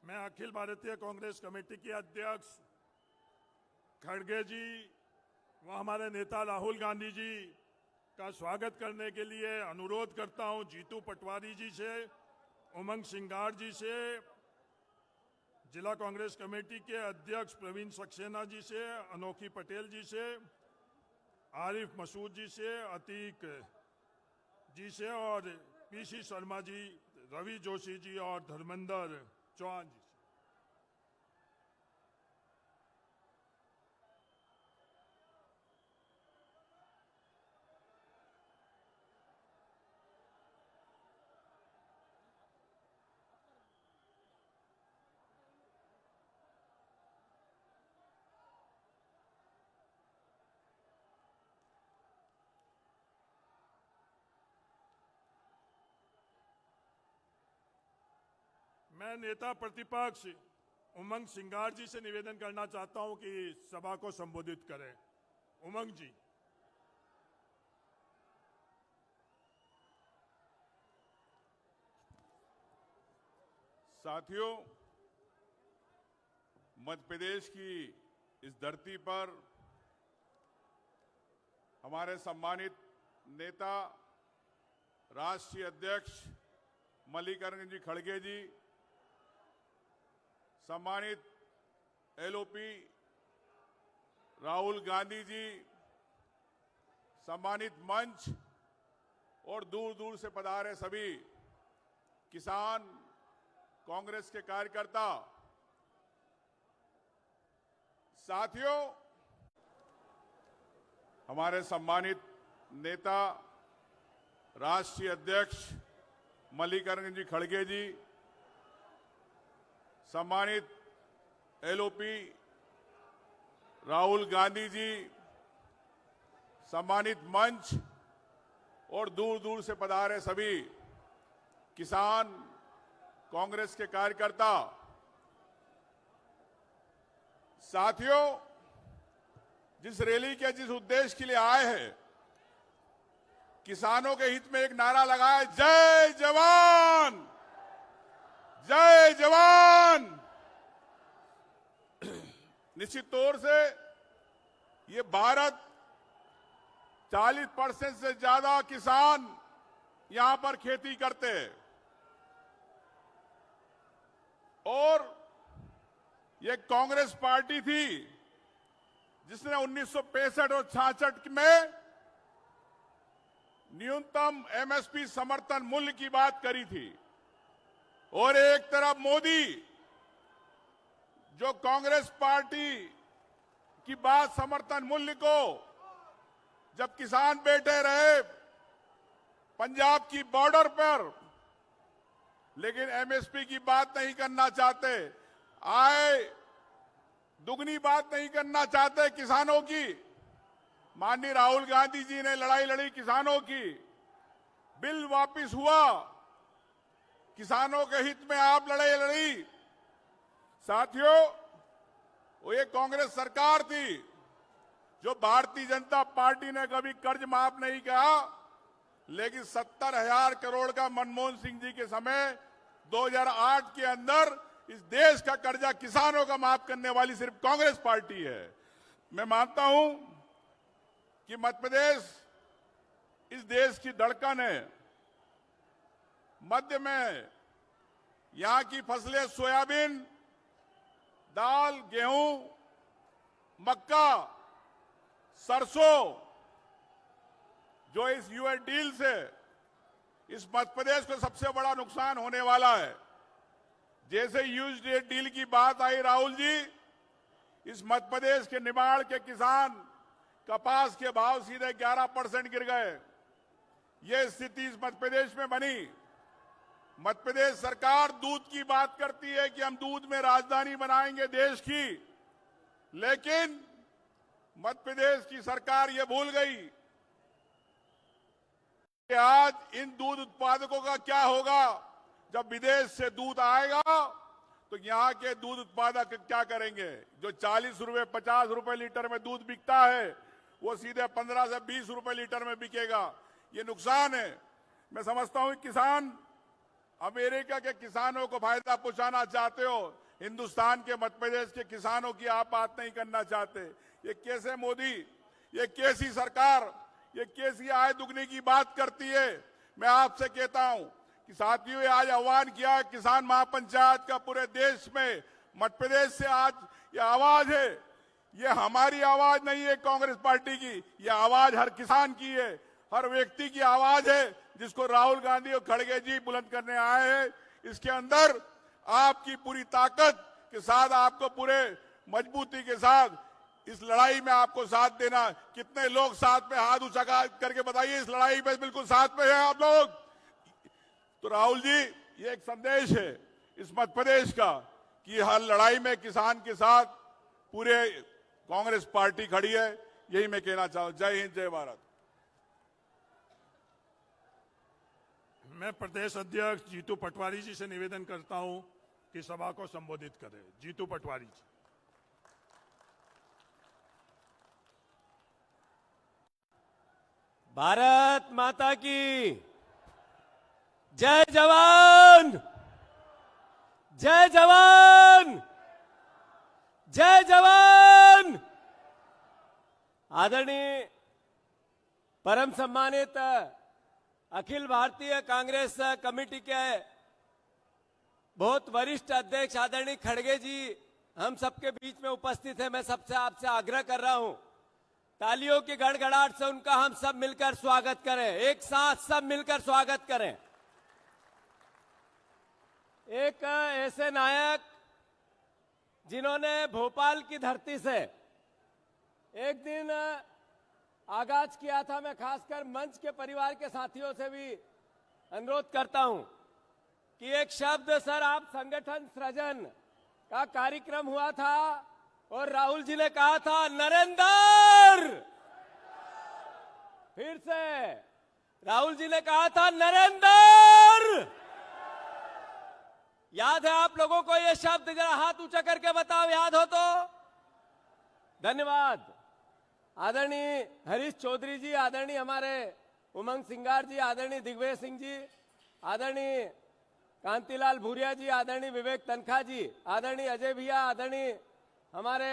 मैं अखिल भारतीय कांग्रेस कमेटी के अध्यक्ष खड़गे जी व हमारे नेता राहुल गांधी जी का स्वागत करने के लिए अनुरोध करता हूं जीतू पटवारी जी से, उमंग सिंगार जी से, जिला कांग्रेस कमेटी के अध्यक्ष प्रवीण सक्सेना जी से, अनोखी पटेल जी से, आरिफ मसूद जी से, अतीक जी से और पीसी शर्मा जी, रवि जोशी जी और धर्मेंद्र चौहान जी से। मैं नेता प्रतिपक्ष उमंग सिंगार जी से निवेदन करना चाहता हूं कि सभा को संबोधित करें। उमंग जी। साथियों, मध्य प्रदेश की इस धरती पर हमारे सम्मानित नेता राष्ट्रीय अध्यक्ष मल्लिकार्जुन जी खड़गे जी, सम्मानित एलओपी राहुल गांधी जी, सम्मानित मंच और दूर दूर से पधारे सभी किसान कांग्रेस के कार्यकर्ता, साथियों, हमारे सम्मानित नेता राष्ट्रीय अध्यक्ष मल्लिकार्जुन जी खड़गे जी, सम्मानित एलओपी राहुल गांधी जी, सम्मानित मंच और दूर दूर से पधारे सभी किसान कांग्रेस के कार्यकर्ता, साथियों, जिस रैली के जिस उद्देश्य के लिए आए हैं, किसानों के हित में एक नारा लगाए, जय जवान जय जवान। निश्चित तौर से ये भारत 40% से ज्यादा किसान यहां पर खेती करते हैं और ये कांग्रेस पार्टी थी जिसने 1965 और 66 में न्यूनतम एमएसपी समर्थन मूल्य की बात करी थी और एक तरफ मोदी जो कांग्रेस पार्टी की बात समर्थन मूल्य को जब किसान बैठे रहे पंजाब की बॉर्डर पर, लेकिन एमएसपी की बात नहीं करना चाहते, आए दुगनी बात नहीं करना चाहते किसानों की। माननीय राहुल गांधी जी ने लड़ाई लड़ी किसानों की, बिल वापस हुआ, किसानों के हित में आप लड़ाई लड़ी। साथियों, वो ये कांग्रेस सरकार थी जो भारतीय जनता पार्टी ने कभी कर्ज माफ नहीं किया, लेकिन 70,000 करोड़ का मनमोहन सिंह जी के समय 2008 के अंदर इस देश का कर्जा किसानों का माफ करने वाली सिर्फ कांग्रेस पार्टी है। मैं मानता हूं कि मध्य प्रदेश इस देश की धड़कन है। मध्य में यहां की फसलें सोयाबीन, दाल, गेहूं, मक्का, सरसों, जो इस यूएस डील से इस मध्य प्रदेश को सबसे बड़ा नुकसान होने वाला है। जैसे यूएस डील की बात आई राहुल जी, इस मध्य प्रदेश के निमाड़ के किसान कपास के भाव सीधे 11% गिर गए। यह स्थिति इस मध्य प्रदेश में बनी। मध्य प्रदेश सरकार दूध की बात करती है कि हम दूध में राजधानी बनाएंगे देश की, लेकिन मध्य प्रदेश की सरकार ये भूल गई कि आज इन दूध उत्पादकों का क्या होगा। जब विदेश से दूध आएगा तो यहाँ के दूध उत्पादक क्या करेंगे? जो 40 रुपए 50 रुपए लीटर में दूध बिकता है वो सीधे 15 से 20 रुपए लीटर में बिकेगा। ये नुकसान है। मैं समझता हूं किसान अमेरिका के किसानों को फायदा पहुंचाना चाहते हो, हिंदुस्तान के मध्य प्रदेश के किसानों की आप बात नहीं करना चाहते। ये कैसे मोदी, ये कैसी सरकार, ये कैसी आय दुगनी की बात करती है। मैं आपसे कहता हूं कि साथियों, ये आज आह्वान किया किसान महापंचायत का पूरे देश में, मध्य प्रदेश से आज ये आवाज है। ये हमारी आवाज नहीं है कांग्रेस पार्टी की, ये आवाज हर किसान की है, हर व्यक्ति की आवाज है, जिसको राहुल गांधी और खड़गे जी बुलंद करने आए हैं। इसके अंदर आपकी पूरी ताकत के साथ, आपको पूरे मजबूती के साथ इस लड़ाई में आपको साथ देना। कितने लोग साथ में हाथ ऊंचा करके बताइए, इस लड़ाई में बिल्कुल साथ में है आप लोग। तो राहुल जी, ये एक संदेश है इस मध्य प्रदेश का कि हर लड़ाई में किसान के साथ पूरे कांग्रेस पार्टी खड़ी है। यही मैं कहना चाहूं। जय हिंद, जय भारत। मैं प्रदेश अध्यक्ष जीतू पटवारी जी से निवेदन करता हूं कि सभा को संबोधित करें। जीतू पटवारी जी। भारत माता की जय जवान, जय जवान, जय जवान। आदरणीय परम सम्मानित अखिल भारतीय कांग्रेस कमेटी के बहुत वरिष्ठ अध्यक्ष आदरणीय खड़गे जी हम सबके बीच में उपस्थित है। मैं सबसे आपसे आग्रह कर रहा हूं, तालियों की गड़गड़ाहट से उनका हम सब मिलकर स्वागत करें। एक साथ सब मिलकर स्वागत करें। एक ऐसे नायक जिन्होंने भोपाल की धरती से एक दिन आगाज किया था। मैं खासकर मंच के परिवार के साथियों से भी अनुरोध करता हूं कि एक शब्द, सर, आप संगठन सृजन का कार्यक्रम हुआ था और राहुल जी ने कहा था नरेंद्र। फिर से राहुल जी ने कहा था नरेंद्र। याद है आप लोगों को ये शब्द? जरा हाथ ऊंचा करके बताओ, याद हो तो। धन्यवाद। आदरणीय हरीश चौधरी जी, आदरणीय हमारे उमंग सिंगार जी, आदरणीय दिग्विजय सिंह जी, आदरणीय कांतिलाल भूरिया जी, आदरणीय विवेक तनखा जी, आदरणीय अजय भैया, आदरणीय हमारे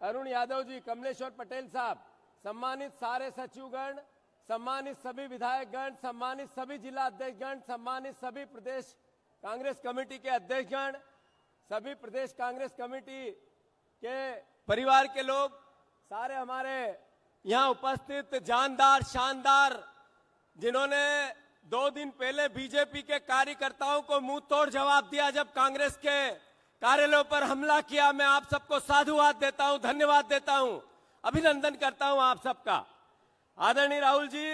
अरुण यादव जी, कमलेश्वर पटेल साहब, सम्मानित सारे सचिवगण, सम्मानित सभी विधायकगण, सम्मानित सभी जिला अध्यक्षगण, सम्मानित सभी प्रदेश कांग्रेस कमेटी के अध्यक्षगण, सभी प्रदेश कांग्रेस कमेटी के परिवार के लोग, सारे हमारे यहाँ उपस्थित जानदार शानदार, जिन्होंने 2 दिन पहले बीजेपी के कार्यकर्ताओं को मुंह तोड़ जवाब दिया जब कांग्रेस के कार्यालयों पर हमला किया। मैं आप सबको साधुवाद देता हूं, धन्यवाद देता हूं, अभिनंदन करता हूं आप सबका। आदरणीय राहुल जी,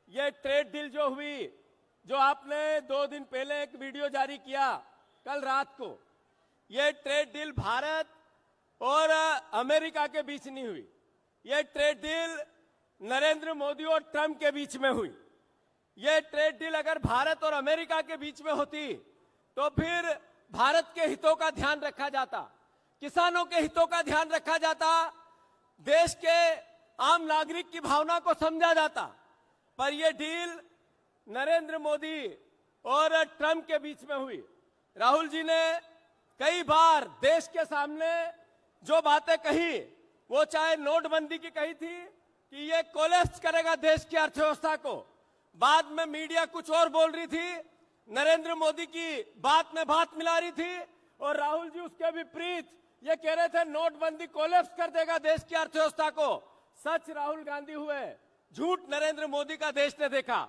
ये ट्रेड डील जो हुई, जो आपने 2 दिन पहले एक वीडियो जारी किया कल रात को, ये ट्रेड डील भारत और अमेरिका के बीच नहीं हुई। ये ट्रेड डील नरेंद्र मोदी और ट्रंप के बीच में हुई। ये ट्रेड डील अगर भारत और अमेरिका के बीच में होती तो फिर भारत के हितों का ध्यान रखा जाता, किसानों के हितों का ध्यान रखा जाता, देश के आम नागरिक की भावना को समझा जाता। पर यह डील नरेंद्र मोदी और ट्रंप के बीच में हुई। राहुल जी ने कई बार देश के सामने जो बातें कही, वो चाहे नोटबंदी की कही थी कि ये कोलैप्स करेगा देश की अर्थव्यवस्था को, बाद में मीडिया कुछ और बोल रही थी, नरेंद्र मोदी की बात में बात मिला रही थी, और राहुल जी उसके विपरीत ये कह रहे थे नोटबंदी कोलैप्स कर देगा देश की अर्थव्यवस्था को। सच राहुल गांधी हुए, झूठ नरेंद्र मोदी का देश ने देखा।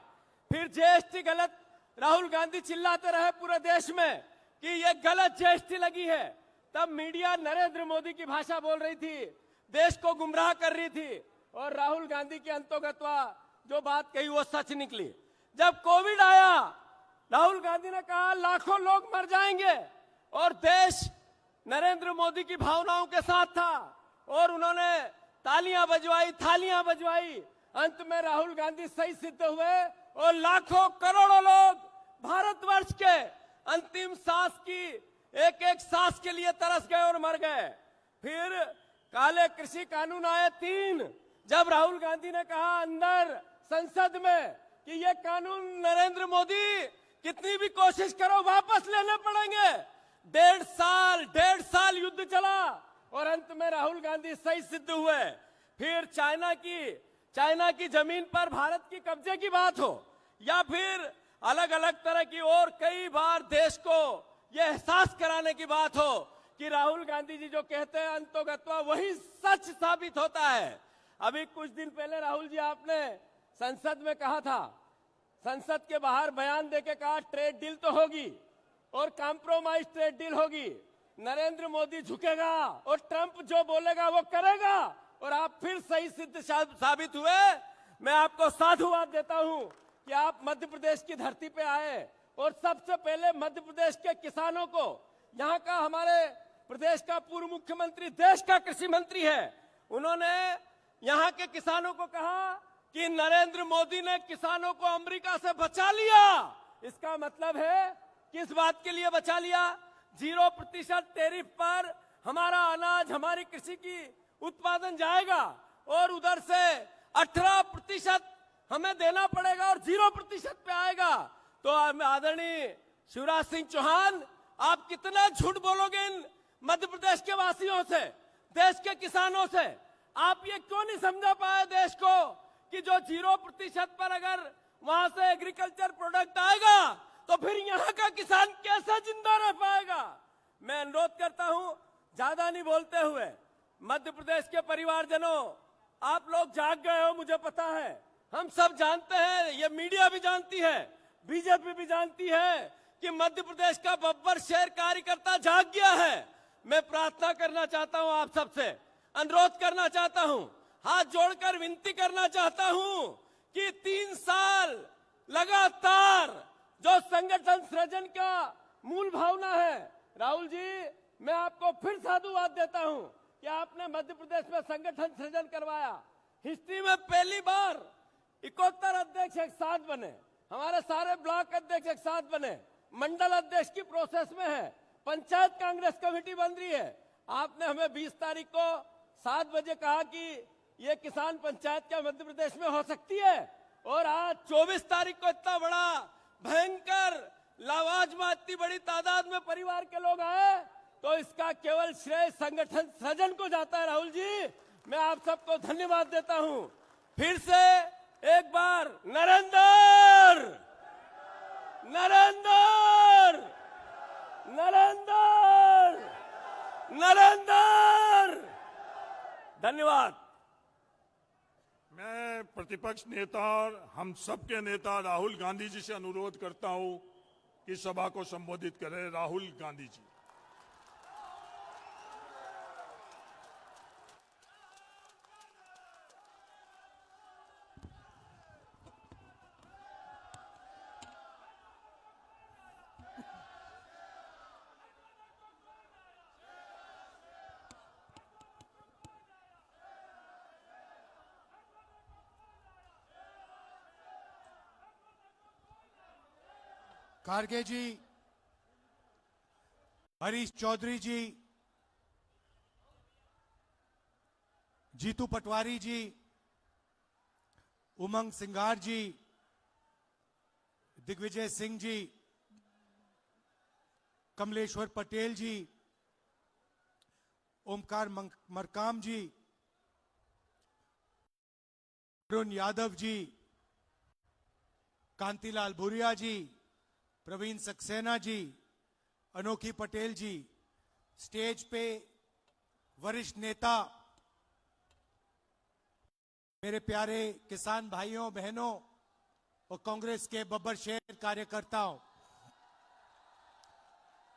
फिर जीएसटी गलत, राहुल गांधी चिल्लाते रहे पूरे देश में कि ये गलत जीएसटी लगी है। तब मीडिया नरेंद्र मोदी की भाषा बोल रही थी, देश को गुमराह कर रही थी, और राहुल गांधी के अंतोगत्वा जो बात कही वो सच निकली। जब कोविड आया, राहुल गांधी ने कहा लाखों लोग मर जाएंगे, और देश नरेंद्र मोदी की भावनाओं के साथ था, और उन्होंने तालियां बजवाई, थालियां बजवाई। अंत में राहुल गांधी सही सिद्ध हुए, और लाखों करोड़ों लोग भारतवर्ष के अंतिम सांस की एक एक सांस के लिए तरस गए और मर गए। फिर काले कृषि कानून आए 3, जब राहुल गांधी ने कहा अंदर संसद में कि ये कानून नरेंद्र मोदी कितनी भी कोशिश करो वापस लेने पड़ेंगे। 1.5 साल युद्ध चला और अंत में राहुल गांधी सही सिद्ध हुए। फिर चाइना की जमीन पर भारत की कब्जे की बात हो या फिर अलग अलग तरह की और कई बार देश को यह एहसास कराने की बात हो कि राहुल गांधी जी जो कहते हैं अंतोगत्वा वही सच साबित होता है। अभी कुछ दिन पहले राहुल जी आपने संसद में कहा था, संसद के बाहर बयान देके कहा ट्रेड डील तो होगी और कॉम्प्रोमाइज ट्रेड डील होगी, नरेंद्र मोदी झुकेगा और ट्रंप जो बोलेगा वो करेगा, और आप फिर सही सिद्ध साबित हुए। मैं आपको साधुवाद देता हूं कि आप मध्य प्रदेश की धरती पे आए और सबसे पहले मध्य प्रदेश के किसानों को, यहाँ का हमारे प्रदेश का पूर्व मुख्यमंत्री देश का कृषि मंत्री है, उन्होंने यहाँ के किसानों को कहा कि नरेंद्र मोदी ने किसानों को अमेरिका से बचा लिया। इसका मतलब है किस बात के लिए बचा लिया? 0% टैरिफ पर हमारा अनाज, हमारी कृषि की उत्पादन जाएगा और उधर से 18% हमें देना पड़ेगा और 0% पे आएगा। तो आदरणीय शिवराज सिंह चौहान, आप कितना झूठ बोलोगे इन मध्य प्रदेश के वासियों से, देश के किसानों से? आप ये क्यों नहीं समझा पाए देश को कि जो 0% पर अगर वहां से एग्रीकल्चर प्रोडक्ट आएगा तो फिर यहाँ का किसान कैसे जिंदा रह पाएगा? मैं अनुरोध करता हूं, ज्यादा नहीं बोलते हुए, मध्य प्रदेश के परिवारजनों, आप लोग जाग गए हो, मुझे पता है, हम सब जानते हैं, ये मीडिया भी जानती है, बीजेपी भी जानती है कि मध्य प्रदेश का बब्बर शेर कार्यकर्ता जाग गया है। मैं प्रार्थना करना चाहता हूं, आप सबसे अनुरोध करना चाहता हूं, हाथ जोड़कर विनती करना चाहता हूं कि 3 साल लगातार जो संगठन सृजन का मूल भावना है, राहुल जी मैं आपको फिर साधुवाद देता हूं कि आपने मध्य प्रदेश में संगठन सृजन करवाया। हिस्ट्री में पहली बार 71 अध्यक्ष एक साथ बने, हमारे सारे ब्लॉक अध्यक्ष एक साथ बने, मंडल अध्यक्ष की प्रोसेस में है, पंचायत कांग्रेस कमेटी बन रही है। आपने हमें 20 तारीख को 7 बजे कहा कि ये किसान पंचायत क्या मध्य प्रदेश में हो सकती है, और आज 24 तारीख को इतना बड़ा भयंकर लावाजमा इतनी बड़ी तादाद में परिवार के लोग आए, तो इसका केवल श्रेय संगठन सृजन को जाता है। राहुल जी मैं आप सबको धन्यवाद देता हूं। फिर से एक बार नरेंद्र नरेंद्र नरेंद्र नरेंद्र, धन्यवाद। मैं प्रतिपक्ष नेता और हम सबके नेता राहुल गांधी जी से अनुरोध करता हूं कि सभा को संबोधित करें। राहुल गांधी जी। खारगे जी, हरीश चौधरी जी, जीतू पटवारी जी, उमंग सिंगार जी, दिग्विजय सिंह जी, कमलेश्वर पटेल जी, ओमकार मरकाम जी, अरुण यादव जी, कांतिलाल भूरिया जी, प्रवीण सक्सेना जी, अनोखी पटेल जी, स्टेज पे वरिष्ठ नेता, मेरे प्यारे किसान भाइयों बहनों और कांग्रेस के बब्बर शेर कार्यकर्ताओं,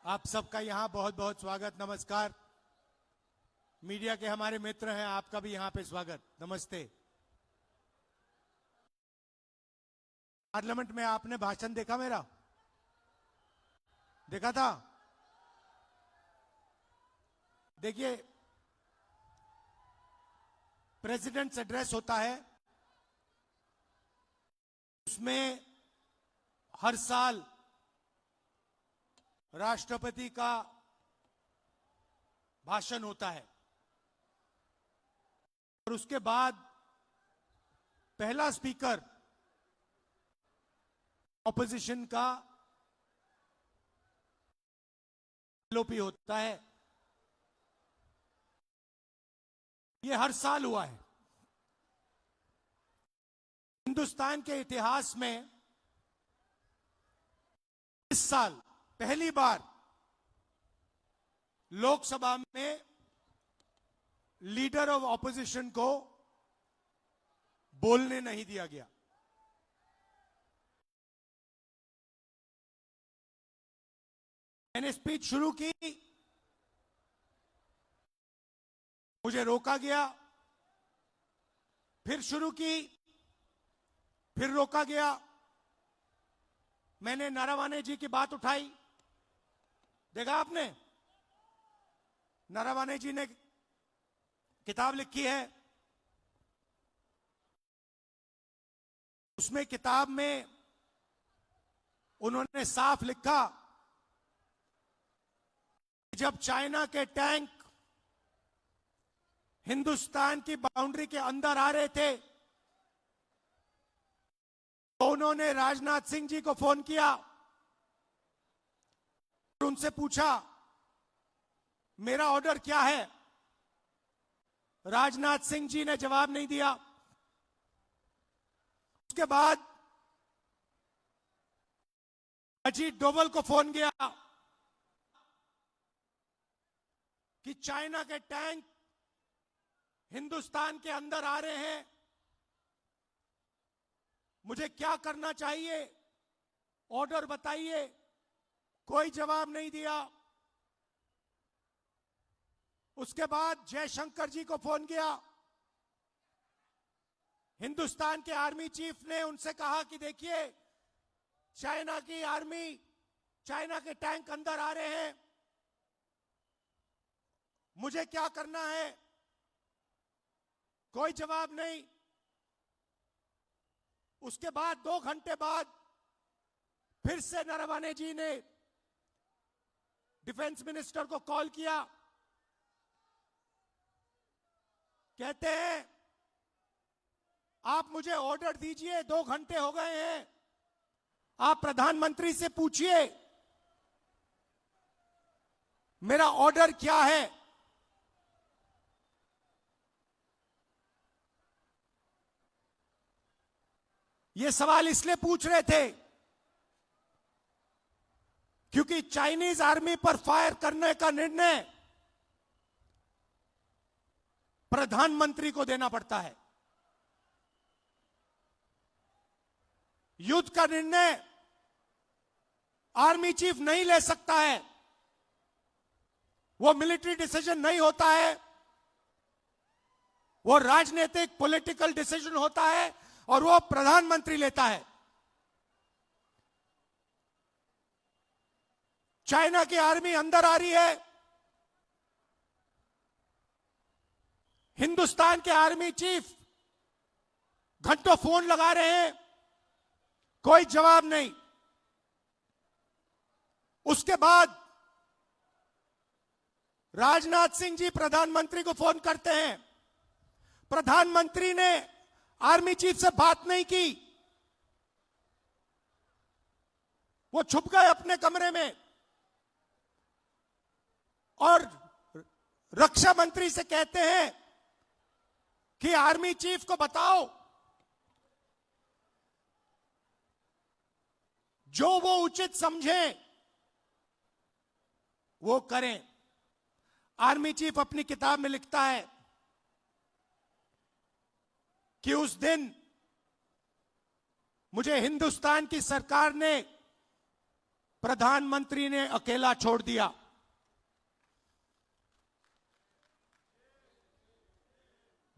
आप सबका यहां बहुत बहुत स्वागत, नमस्कार। मीडिया के हमारे मित्र हैं, आपका भी यहां पे स्वागत, नमस्ते। पार्लियामेंट में आपने भाषण देखा मेरा? देखा था? देखिए, प्रेसिडेंट्स एड्रेस होता है, उसमें हर साल राष्ट्रपति का भाषण होता है और उसके बाद पहला स्पीकर ऑपोजिशन का एलओपी होता है, ये हर साल हुआ है। हिंदुस्तान के इतिहास में इस साल पहली बार लोकसभा में लीडर ऑफ ऑपोजिशन को बोलने नहीं दिया गया। मैंने स्पीच शुरू की, मुझे रोका गया, फिर शुरू की, फिर रोका गया। मैंने नारावाने जी की बात उठाई, देखा आपने, नारावाने जी ने किताब लिखी है, उसमें किताब में उन्होंने साफ लिखा कि जब चाइना के टैंक हिंदुस्तान की बाउंड्री के अंदर आ रहे थे तो उन्होंने राजनाथ सिंह जी को फोन किया और उनसे पूछा मेरा ऑर्डर क्या है। राजनाथ सिंह जी ने जवाब नहीं दिया। उसके बाद अजीत डोभाल को फोन किया कि चाइना के टैंक हिंदुस्तान के अंदर आ रहे हैं, मुझे क्या करना चाहिए, ऑर्डर बताइए। कोई जवाब नहीं दिया। उसके बाद जयशंकर जी को फोन किया, हिंदुस्तान के आर्मी चीफ ने उनसे कहा कि देखिए चाइना की आर्मी, चाइना के टैंक अंदर आ रहे हैं, मुझे क्या करना है। कोई जवाब नहीं। उसके बाद 2 घंटे बाद फिर से नरवणे जी ने डिफेंस मिनिस्टर को कॉल किया, कहते हैं आप मुझे ऑर्डर दीजिए, 2 घंटे हो गए हैं, आप प्रधानमंत्री से पूछिए मेरा ऑर्डर क्या है। ये सवाल इसलिए पूछ रहे थे क्योंकि चाइनीज आर्मी पर फायर करने का निर्णय प्रधानमंत्री को देना पड़ता है। युद्ध का निर्णय आर्मी चीफ नहीं ले सकता है, वो मिलिट्री डिसीजन नहीं होता है, वो राजनीतिक पॉलिटिकल डिसीजन होता है और वो प्रधानमंत्री लेता है। चाइना की आर्मी अंदर आ रही है, हिंदुस्तान के आर्मी चीफ घंटों फोन लगा रहे हैं, कोई जवाब नहीं। उसके बाद राजनाथ सिंह जी प्रधानमंत्री को फोन करते हैं, प्रधानमंत्री ने आर्मी चीफ से बात नहीं की, वो छुप गए अपने कमरे में और रक्षा मंत्री से कहते हैं कि आर्मी चीफ को बताओ जो वो उचित समझे वो करें। आर्मी चीफ अपनी किताब में लिखता है कि उस दिन मुझे हिंदुस्तान की सरकार ने, प्रधानमंत्री ने अकेला छोड़ दिया।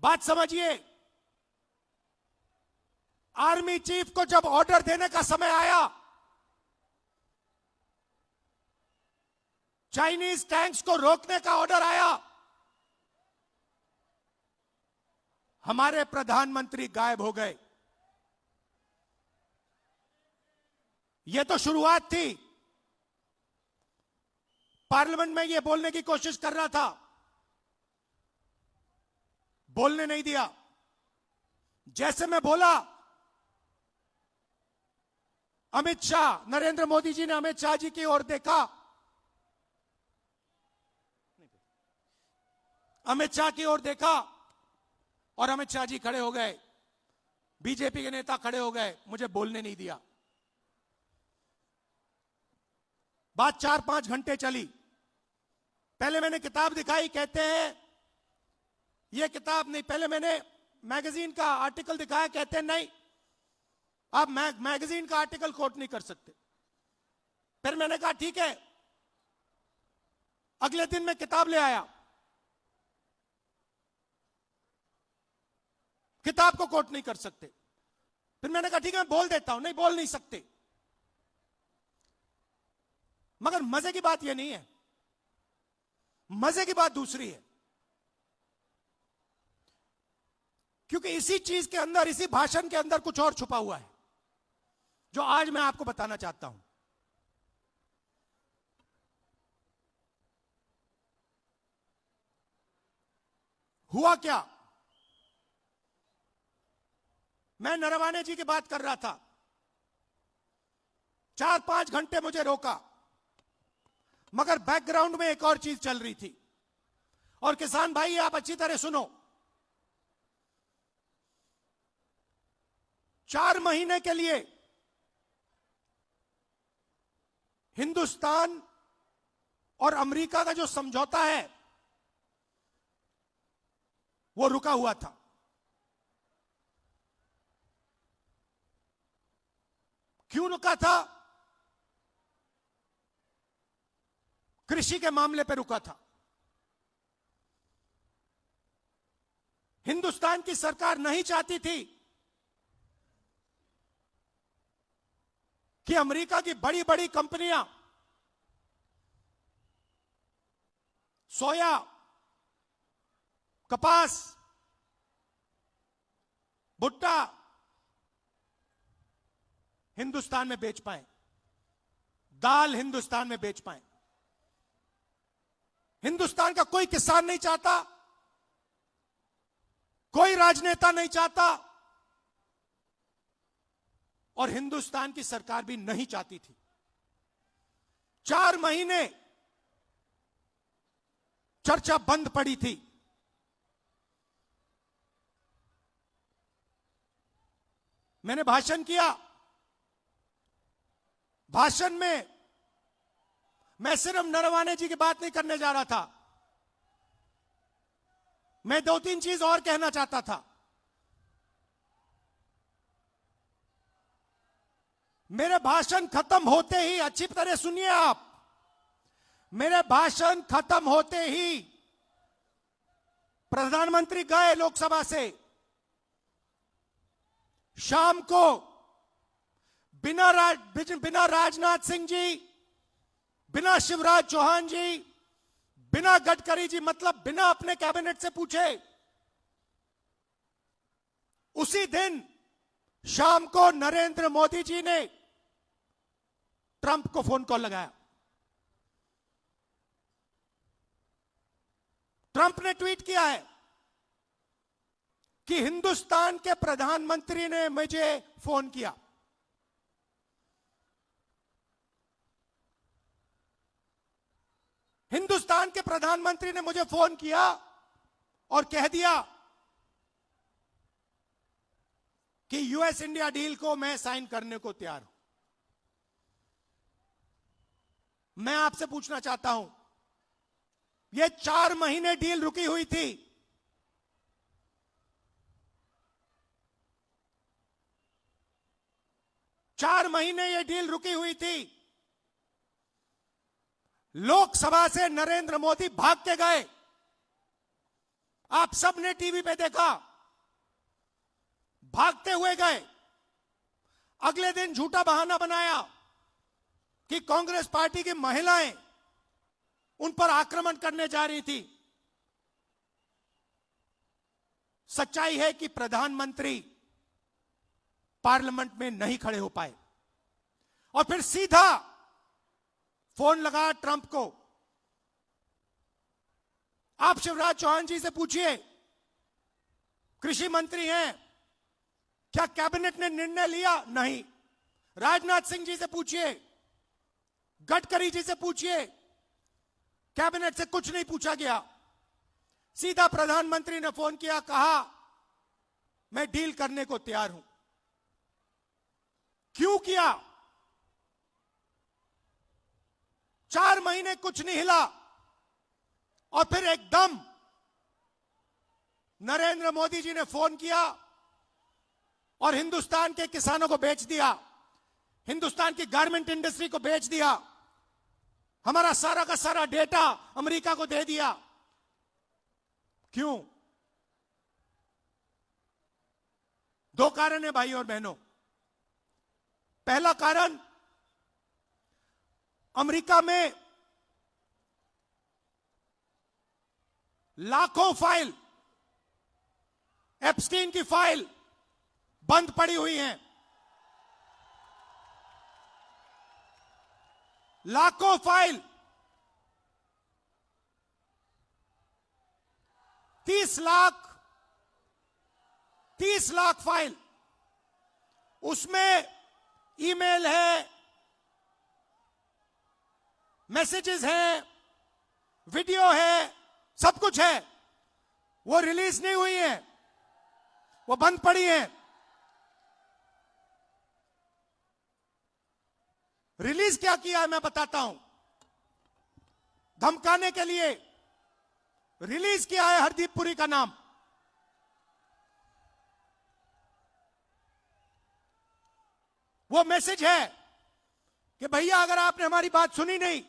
बात समझिए, आर्मी चीफ को जब ऑर्डर देने का समय आया, चाइनीज टैंक्स को रोकने का ऑर्डर आया, हमारे प्रधानमंत्री गायब हो गए। यह तो शुरुआत थी। पार्लियामेंट में यह बोलने की कोशिश कर रहा था, बोलने नहीं दिया। जैसे मैं बोला, अमित शाह, नरेंद्र मोदी जी ने अमित शाह जी की ओर देखा, अमित शाह की ओर देखा और अमित शाह जी खड़े हो गए, बीजेपी के नेता खड़े हो गए, मुझे बोलने नहीं दिया। बात 4-5 घंटे चली। पहले मैंने किताब दिखाई, कहते हैं यह किताब नहीं, पहले मैंने मैगजीन का आर्टिकल दिखाया, कहते हैं नहीं आप मैगजीन का आर्टिकल कोट नहीं कर सकते। फिर मैंने कहा ठीक है, अगले दिन मैं किताब ले आया, किताब को कोट नहीं कर सकते। फिर मैंने कहा ठीक है मैं बोल देता हूं, नहीं बोल नहीं सकते। मगर मजे की बात यह नहीं है, मजे की बात दूसरी है, क्योंकि इसी चीज के अंदर, इसी भाषण के अंदर कुछ और छुपा हुआ है जो आज मैं आपको बताना चाहता हूं। हुआ क्या, मैं नरवाने जी की बात कर रहा था, 4-5 घंटे मुझे रोका, मगर बैकग्राउंड में एक और चीज चल रही थी। और किसान भाई आप अच्छी तरह सुनो, 4 महीने के लिए हिंदुस्तान और अमेरिका का जो समझौता है वो रुका हुआ था। क्यों रुका था? कृषि के मामले पर रुका था। हिंदुस्तान की सरकार नहीं चाहती थी कि अमेरिका की बड़ी बड़ी कंपनियां सोया, कपास, भुट्टा हिंदुस्तान में बेच पाए, दाल हिंदुस्तान में बेच पाए। हिंदुस्तान का कोई किसान नहीं चाहता, कोई राजनेता नहीं चाहता, और हिंदुस्तान की सरकार भी नहीं चाहती थी। 4 महीने चर्चा बंद पड़ी थी। मैंने भाषण किया, भाषण में मैं सिर्फ नरवाने जी की बात नहीं करने जा रहा था, मैं 2-3 चीज और कहना चाहता था। मेरे भाषण खत्म होते ही, अच्छी तरह सुनिए आप, मेरे भाषण खत्म होते ही प्रधानमंत्री गए लोकसभा से। शाम को बिना राजनाथ सिंह जी, बिना शिवराज चौहान जी, बिना गडकरी जी, मतलब बिना अपने कैबिनेट से पूछे, उसी दिन शाम को नरेंद्र मोदी जी ने ट्रंप को फोन कॉल लगाया। ट्रंप ने ट्वीट किया है कि हिंदुस्तान के प्रधानमंत्री ने मुझे फोन किया। हिंदुस्तान के प्रधानमंत्री ने मुझे फोन किया और कह दिया कि यूएस इंडिया डील को मैं साइन करने को तैयार हूं। मैं आपसे पूछना चाहता हूं, यह 4 महीने डील रुकी हुई थी, चार महीने यह डील रुकी हुई थी। लोकसभा से नरेंद्र मोदी भाग के गए, आप सबने टीवी पे देखा, भागते हुए गए। अगले दिन झूठा बहाना बनाया कि कांग्रेस पार्टी की महिलाएं उन पर आक्रमण करने जा रही थी। सच्चाई है कि प्रधानमंत्री पार्लियामेंट में नहीं खड़े हो पाए और फिर सीधा फोन लगा ट्रंप को। आप शिवराज चौहान जी से पूछिए, कृषि मंत्री हैं, क्या कैबिनेट ने निर्णय लिया? नहीं। राजनाथ सिंह जी से पूछिए, गडकरी जी से पूछिए, कैबिनेट से कुछ नहीं पूछा गया। सीधा प्रधानमंत्री ने फोन किया, कहा मैं डील करने को तैयार हूं। क्यों किया? 4 महीने कुछ नहीं हिला और फिर एकदम नरेंद्र मोदी जी ने फोन किया और हिंदुस्तान के किसानों को बेच दिया, हिंदुस्तान की गारमेंट इंडस्ट्री को बेच दिया, हमारा सारा का सारा डेटा अमेरिका को दे दिया। क्यों? 2 कारण है भाई और बहनों। पहला कारण, अमेरिका में लाखों फाइल, एप्स्टीन की फाइल बंद पड़ी हुई हैं। लाखों फाइल, 30 लाख फाइल, उसमें ईमेल है, मैसेजेस हैं, वीडियो है, सब कुछ है। वो रिलीज नहीं हुई है, वो बंद पड़ी है। रिलीज क्या किया है मैं बताता हूं। धमकाने के लिए रिलीज किया है हरदीप पुरी का नाम। वो मैसेज है कि भैया अगर आपने हमारी बात सुनी नहीं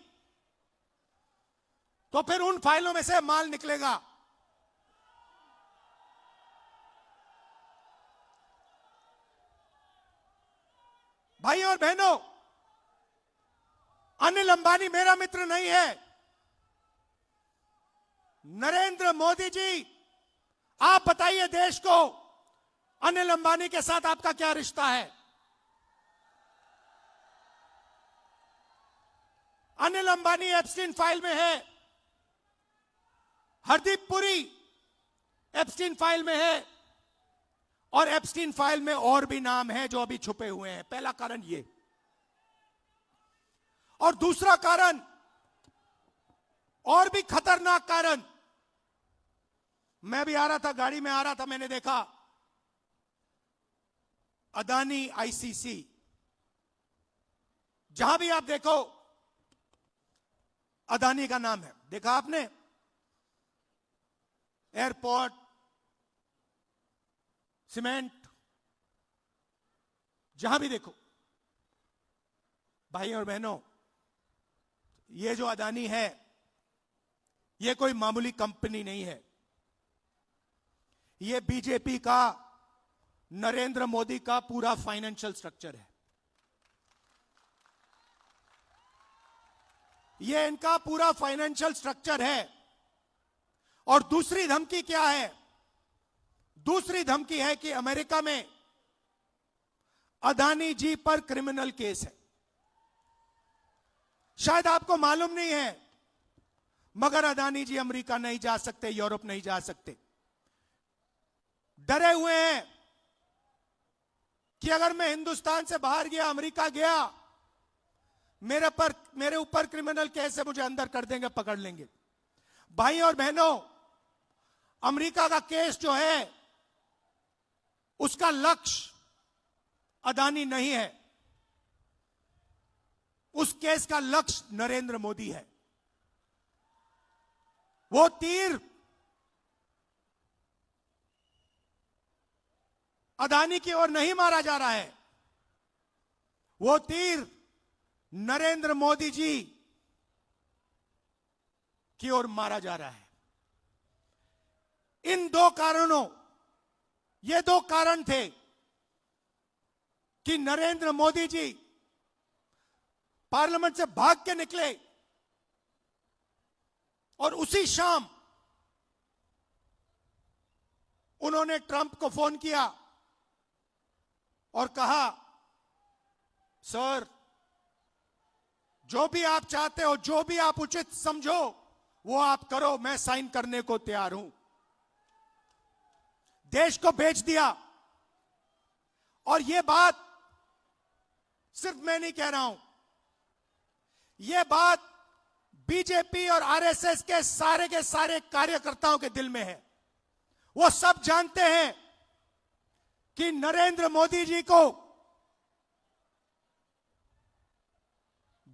तो फिर उन फाइलों में से माल निकलेगा। भाई और बहनों, अनिल अंबानी मेरा मित्र नहीं है। नरेंद्र मोदी जी, आप बताइए देश को, अनिल अंबानी के साथ आपका क्या रिश्ता है? अनिल अंबानी एप्स्टीन फाइल में है, हरदीप पुरी एप्स्टीन फाइल में है, और एप्स्टीन फाइल में और भी नाम हैं जो अभी छुपे हुए हैं। पहला कारण ये। और दूसरा कारण, और भी खतरनाक कारण, मैं भी आ रहा था, गाड़ी में आ रहा था, मैंने देखा अदानी आईसीसी, जहां भी आप देखो अदानी का नाम है। देखा आपने? एयरपोर्ट, सीमेंट, जहां भी देखो। भाई और बहनों, ये जो अदानी है, ये कोई मामूली कंपनी नहीं है। ये बीजेपी का, नरेंद्र मोदी का पूरा फाइनेंशियल स्ट्रक्चर है। ये इनका पूरा फाइनेंशियल स्ट्रक्चर है। और दूसरी धमकी क्या है? दूसरी धमकी है कि अमेरिका में अदानी जी पर क्रिमिनल केस है। शायद आपको मालूम नहीं है, मगर अदानी जी अमेरिका नहीं जा सकते, यूरोप नहीं जा सकते। डरे हुए हैं कि अगर मैं हिंदुस्तान से बाहर गया, अमेरिका गया, मेरे ऊपर क्रिमिनल केस है, मुझे अंदर कर देंगे, पकड़ लेंगे। भाई और बहनों, अमेरिका का केस जो है, उसका लक्ष्य अदानी नहीं है। उस केस का लक्ष्य नरेंद्र मोदी है। वो तीर अदानी की ओर नहीं मारा जा रहा है, वो तीर नरेंद्र मोदी जी की ओर मारा जा रहा है। इन 2 कारणों, ये 2 कारण थे कि नरेंद्र मोदी जी पार्लियामेंट से भाग के निकले और उसी शाम उन्होंने ट्रंप को फोन किया और कहा, सर, जो भी आप चाहते हो, जो भी आप उचित समझो, वो आप करो, मैं साइन करने को तैयार हूं। देश को बेच दिया। और यह बात सिर्फ मैं नहीं कह रहा हूं, यह बात बीजेपी और आरएसएस के सारे कार्यकर्ताओं के दिल में है। वो सब जानते हैं कि नरेंद्र मोदी जी को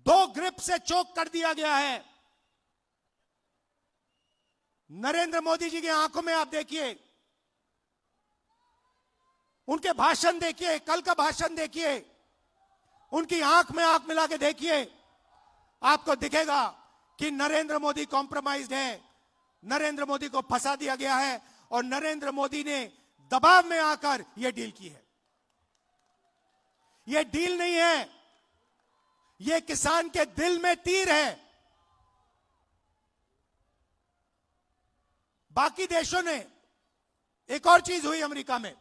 दो ग्रिप से चोक कर दिया गया है। नरेंद्र मोदी जी की आंखों में आप देखिए, उनके भाषण देखिए, कल का भाषण देखिए, उनकी आंख में आंख मिला के देखिए, आपको दिखेगा कि नरेंद्र मोदी कॉम्प्रोमाइज्ड है, नरेंद्र मोदी को फंसा दिया गया है और नरेंद्र मोदी ने दबाव में आकर यह डील की है। यह डील नहीं है, यह किसान के दिल में तीर है। बाकी देशों ने, एक और चीज हुई अमेरिका में,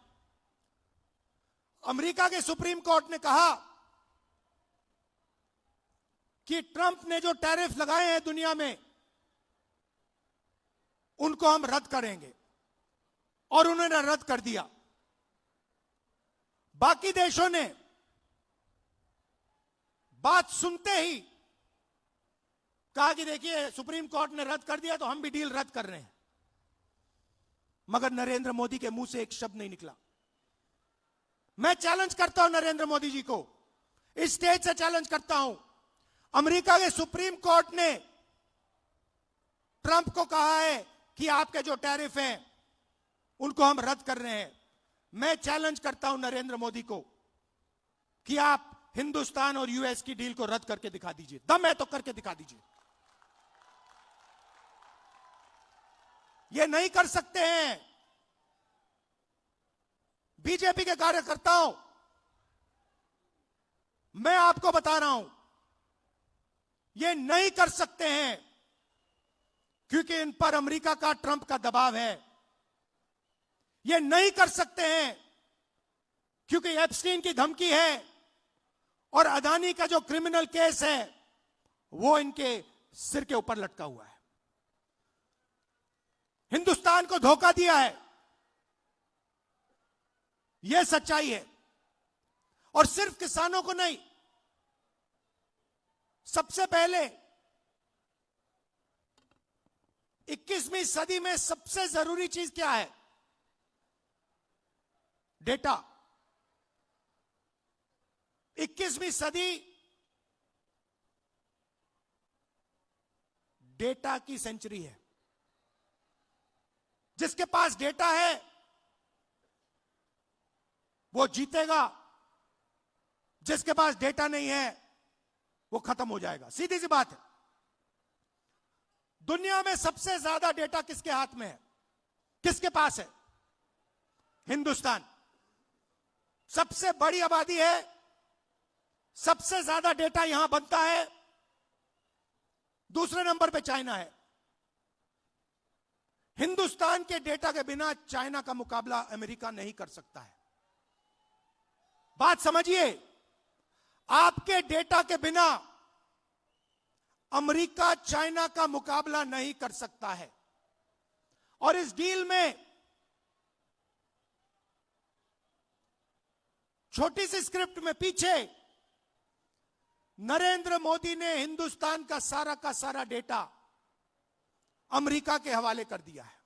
अमेरिका के सुप्रीम कोर्ट ने कहा कि ट्रंप ने जो टैरिफ लगाए हैं दुनिया में, उनको हम रद्द करेंगे, और उन्होंने रद्द कर दिया। बाकी देशों ने बात सुनते ही कहा कि देखिए सुप्रीम कोर्ट ने रद्द कर दिया तो हम भी डील रद्द कर रहे हैं, मगर नरेंद्र मोदी के मुंह से एक शब्द नहीं निकला। मैं चैलेंज करता हूं नरेंद्र मोदी जी को, इस स्टेज से चैलेंज करता हूं। अमेरिका के सुप्रीम कोर्ट ने ट्रंप को कहा है कि आपके जो टैरिफ हैं उनको हम रद्द कर रहे हैं। मैं चैलेंज करता हूं नरेंद्र मोदी को कि आप हिंदुस्तान और यूएस की डील को रद्द करके दिखा दीजिए। दम है तो करके दिखा दीजिए। ये नहीं कर सकते हैं। बीजेपी के कार्यकर्ताओं, मैं आपको बता रहा हूं, ये नहीं कर सकते हैं क्योंकि इन पर अमेरिका का, ट्रंप का दबाव है। ये नहीं कर सकते हैं क्योंकि एप्स्टीन की धमकी है और अदानी का जो क्रिमिनल केस है वो इनके सिर के ऊपर लटका हुआ है। हिंदुस्तान को धोखा दिया है, यह सच्चाई है। और सिर्फ किसानों को नहीं, सबसे पहले 21वीं सदी में सबसे जरूरी चीज क्या है? डेटा। 21वीं सदी डेटा की सेंचुरी है। जिसके पास डेटा है वो जीतेगा, जिसके पास डेटा नहीं है वो खत्म हो जाएगा। सीधी सी बात है। दुनिया में सबसे ज्यादा डेटा किसके हाथ में है? किसके पास है? हिंदुस्तान। सबसे बड़ी आबादी है, सबसे ज्यादा डेटा यहां बनता है। दूसरे नंबर पे चाइना है। हिंदुस्तान के डेटा के बिना चाइना का मुकाबला अमेरिका नहीं कर सकता है। बात समझिए, आपके डेटा के बिना अमेरिका चाइना का मुकाबला नहीं कर सकता है। और इस डील में छोटी सी स्क्रिप्ट में पीछे नरेंद्र मोदी ने हिंदुस्तान का सारा डेटा अमेरिका के हवाले कर दिया है।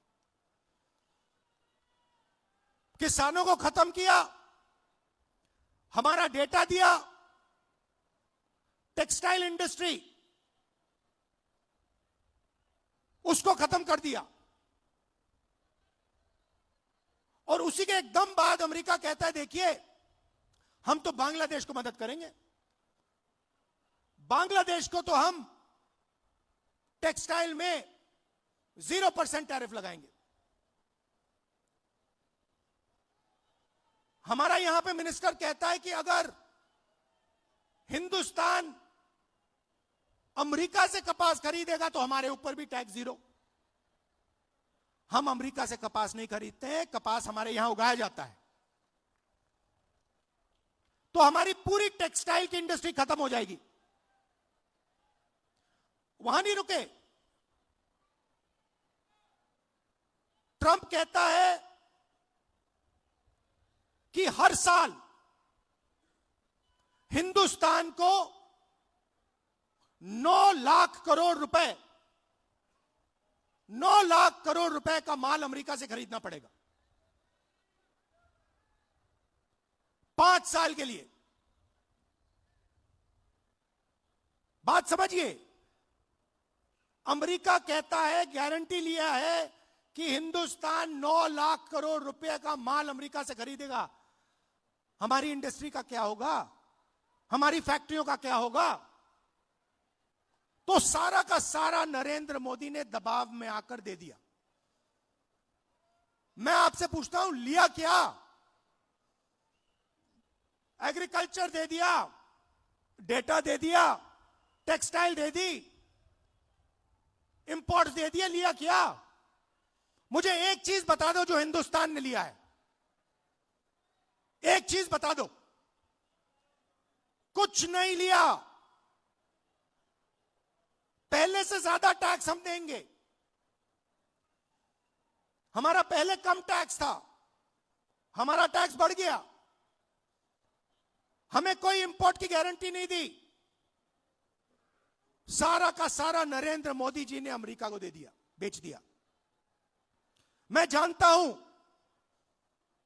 किसानों को खत्म किया, हमारा डेटा दिया, टेक्सटाइल इंडस्ट्री उसको खत्म कर दिया। और उसी के एकदम बाद अमेरिका कहता है देखिए हम तो बांग्लादेश को मदद करेंगे। बांग्लादेश को तो हम टेक्सटाइल में 0% टैरिफ लगाएंगे। हमारा यहां पे मिनिस्टर कहता है कि अगर हिंदुस्तान अमेरिका से कपास खरीदेगा तो हमारे ऊपर भी टैक्स 0। हम अमेरिका से कपास नहीं खरीदते हैं, कपास हमारे यहां उगाया जाता है। तो हमारी पूरी टेक्सटाइल की इंडस्ट्री खत्म हो जाएगी। वहां नहीं रुके। ट्रंप कहता है कि हर साल हिंदुस्तान को 9 लाख करोड़ रुपए, 9 लाख करोड़ रुपए का माल अमेरिका से खरीदना पड़ेगा 5 साल के लिए। बात समझिए, अमेरिका कहता है, गारंटी लिया है कि हिंदुस्तान 9 लाख करोड़ रुपए का माल अमेरिका से खरीदेगा। हमारी इंडस्ट्री का क्या होगा? हमारी फैक्ट्रियों का क्या होगा? तो सारा का सारा नरेंद्र मोदी ने दबाव में आकर दे दिया। मैं आपसे पूछता हूं, लिया क्या? एग्रीकल्चर दे दिया, डेटा दे दिया, टेक्सटाइल दे दी, इंपोर्ट दे दिया, लिया क्या? मुझे एक चीज बता दो जो हिंदुस्तान ने लिया है, एक चीज बता दो। कुछ नहीं लिया। पहले से ज्यादा टैक्स हम देंगे। हमारा पहले कम टैक्स था, हमारा टैक्स बढ़ गया। हमें कोई इंपोर्ट की गारंटी नहीं दी। सारा का सारा नरेंद्र मोदी जी ने अमेरिका को दे दिया, बेच दिया। मैं जानता हूं,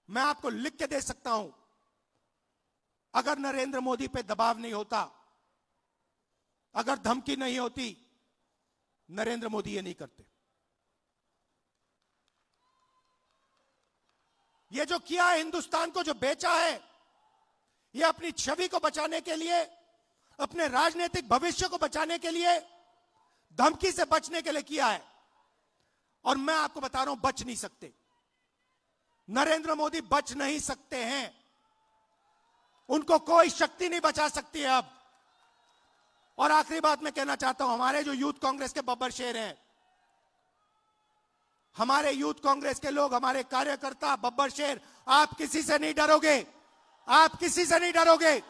मैं आपको लिख के दे सकता हूं, अगर नरेंद्र मोदी पे दबाव नहीं होता, अगर धमकी नहीं होती, नरेंद्र मोदी ये नहीं करते। ये जो किया है, हिंदुस्तान को जो बेचा है, ये अपनी छवि को बचाने के लिए, अपने राजनीतिक भविष्य को बचाने के लिए, धमकी से बचने के लिए किया है। और मैं आपको बता रहा हूं, बच नहीं सकते। नरेंद्र मोदी बच नहीं सकते हैं। उनको कोई शक्ति नहीं बचा सकती है अब। और आखिरी बात मैं कहना चाहता हूं, हमारे जो यूथ कांग्रेस के बब्बर शेर हैं, हमारे यूथ कांग्रेस के लोग, हमारे कार्यकर्ता बब्बर शेर, आप किसी से नहीं डरोगे। आप किसी से नहीं डरोगे।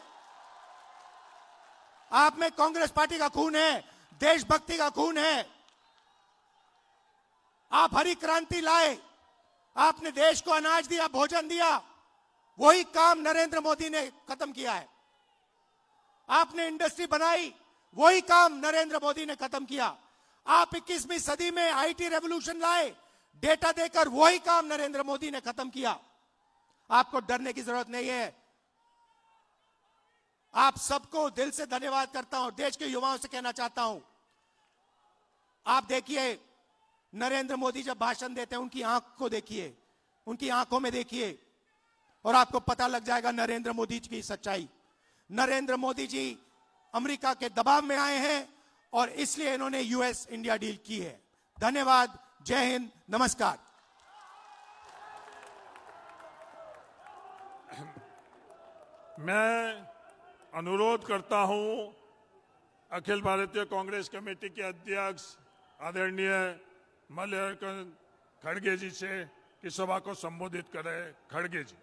आप में कांग्रेस पार्टी का खून है, देशभक्ति का खून है। आप हरी क्रांति लाए, आपने देश को अनाज दिया, भोजन दिया। वही काम नरेंद्र मोदी ने खत्म किया है। आपने इंडस्ट्री बनाई, वही काम नरेंद्र मोदी ने खत्म किया। आप 21वीं सदी में आईटी रेवोल्यूशन लाए, डेटा देकर, वही काम नरेंद्र मोदी ने खत्म किया। आपको डरने की जरूरत नहीं है। आप सबको दिल से धन्यवाद करता हूं। देश के युवाओं से कहना चाहता हूं, आप देखिए, नरेंद्र मोदी जब भाषण देते हैं, उनकी आंख को देखिए, उनकी आंखों में देखिए, और आपको पता लग जाएगा नरेंद्र मोदी जी की सच्चाई। नरेंद्र मोदी जी अमेरिका के दबाव में आए हैं और इसलिए इन्होंने यूएस इंडिया डील की है। धन्यवाद। जय हिंद, नमस्कार। मैं अनुरोध करता हूं अखिल भारतीय कांग्रेस कमेटी के अध्यक्ष आदरणीय मल्लिकार्जुन खड़गे जी से कि सभा को संबोधित करें। खड़गे जी।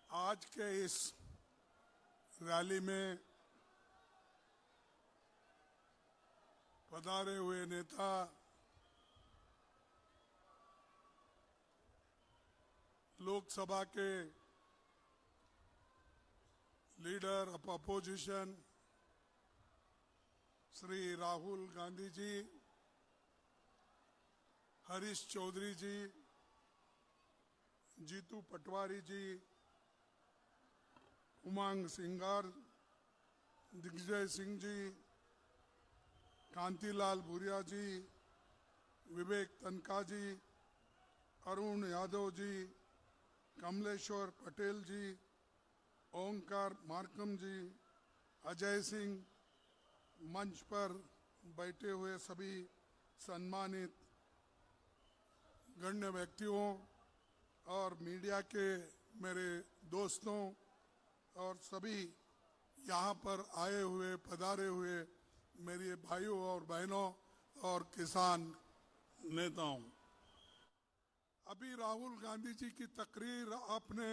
आज के इस रैली में पधारे हुए नेता, लोकसभा के leader of opposition Shri Rahul Gandhi ji, Harish Chaudhary ji, Jitu Patwari ji, Umang Singhar, Digvijaya Singh ji, Kantilal Bhuria ji, Vivek Tankha ji, Arun Yadav ji, Kamleshwar Patel ji, Omkar Markam ji, Ajay Singh, मंच पर बैठे हुए सभी सम्मानित गण्य व्यक्तियों, और मीडिया के मेरे दोस्तों और सभी यहाँ पर आए हुए पधारे हुए मेरे भाइयों और बहनों और किसान नेताओं, अभी राहुल गांधी जी की तकरीर आपने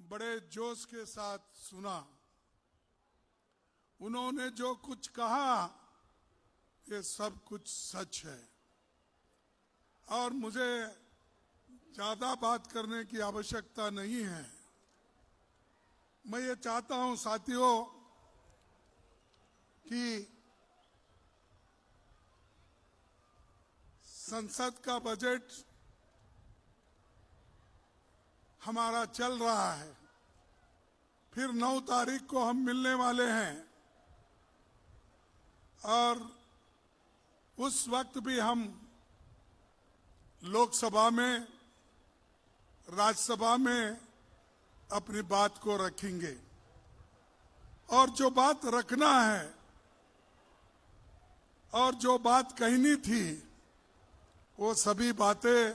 बड़े जोश के साथ सुना। उन्होंने जो कुछ कहा ये सब कुछ सच है और मुझे ज्यादा बात करने की आवश्यकता नहीं है। मैं ये चाहता हूं साथियों कि संसद का बजट हमारा चल रहा है, फिर 9 तारीख को हम मिलने वाले हैं और उस वक्त भी हम लोकसभा में, राज्यसभा में अपनी बात को रखेंगे और जो बात रखना है और जो बात कहनी थी वो सभी बातें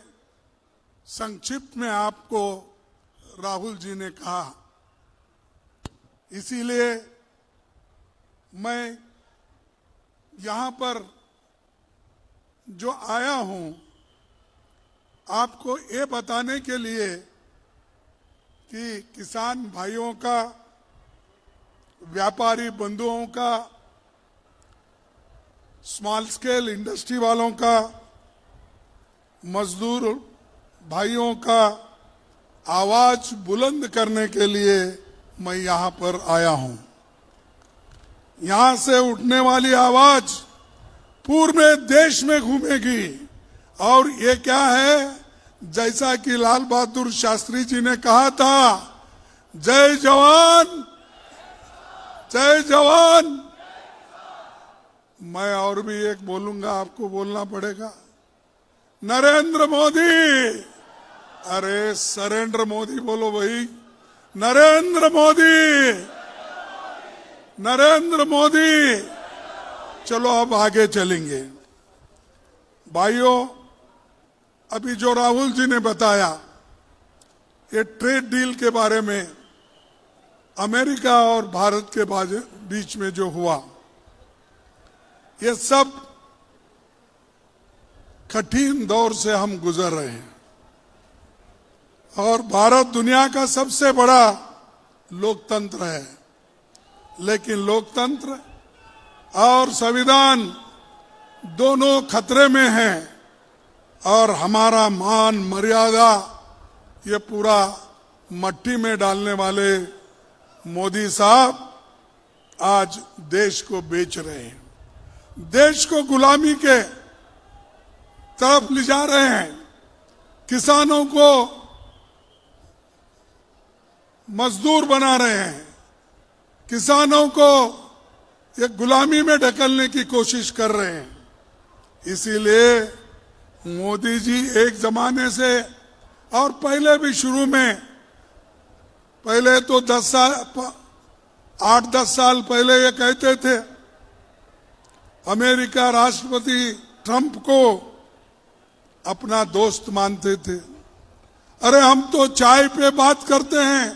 संक्षिप्त में आपको राहुल जी ने कहा। इसीलिए मैं यहाँ पर जो आया हूँ आपको ये बताने के लिए कि किसान भाइयों का, व्यापारी बंधुओं का, स्मॉल स्केल इंडस्ट्री वालों का, मजदूर भाइयों का आवाज बुलंद करने के लिए मैं यहाँ पर आया हूँ। यहाँ से उठने वाली आवाज पूरे देश में घूमेगी और ये क्या है, जैसा कि लाल बहादुर शास्त्री जी ने कहा था, जय जवान जय जवान। मैं और भी एक बोलूंगा, आपको बोलना पड़ेगा, नरेंद्र मोदी। अरे सरेंद्र मोदी बोलो भाई, नरेंद्र मोदी, नरेंद्र मोदी। चलो अब आगे चलेंगे। भाइयों, अभी जो राहुल जी ने बताया ये ट्रेड डील के बारे में, अमेरिका और भारत के बीच में जो हुआ, ये सब कठिन दौर से हम गुजर रहे हैं और भारत दुनिया का सबसे बड़ा लोकतंत्र है, लेकिन लोकतंत्र और संविधान दोनों खतरे में हैं और हमारा मान मर्यादा ये पूरा मट्टी में डालने वाले मोदी साहब आज देश को बेच रहे हैं, देश को गुलामी के तरफ ले जा रहे हैं, किसानों को मजदूर बना रहे हैं, किसानों को ये गुलामी में ढकेलने की कोशिश कर रहे हैं। इसीलिए मोदी जी एक जमाने से और पहले भी शुरू में, पहले तो 8-10 साल पहले ये कहते थे, अमेरिका राष्ट्रपति ट्रंप को अपना दोस्त मानते थे। अरे हम तो चाय पे बात करते हैं,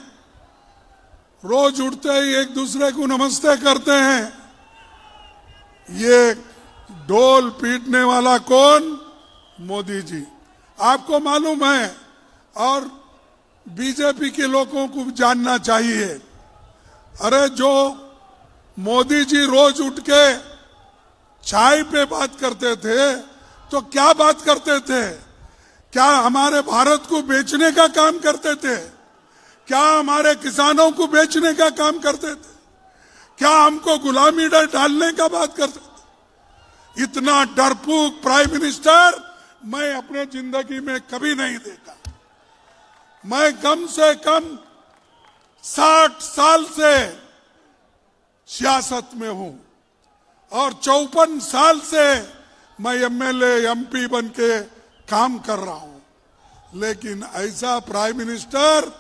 रोज उठते ही एक दूसरे को नमस्ते करते हैं। ये ढोल पीटने वाला कौन? मोदी जी। आपको मालूम है और बीजेपी के लोगों को जानना चाहिए, अरे जो मोदी जी रोज उठ के चाय पे बात करते थे तो क्या बात करते थे? क्या हमारे भारत को बेचने का काम करते थे? क्या हमारे किसानों को बेचने का काम करते थे? क्या हमको गुलामी डालने का बात करते थे? इतना डरपोक प्राइम मिनिस्टर मैं अपने जिंदगी में कभी नहीं देखा। मैं कम से कम 60 साल से सियासत में हूं और 54 साल से मैं एमएलए एमपी बन के काम कर रहा हूं, लेकिन ऐसा प्राइम मिनिस्टर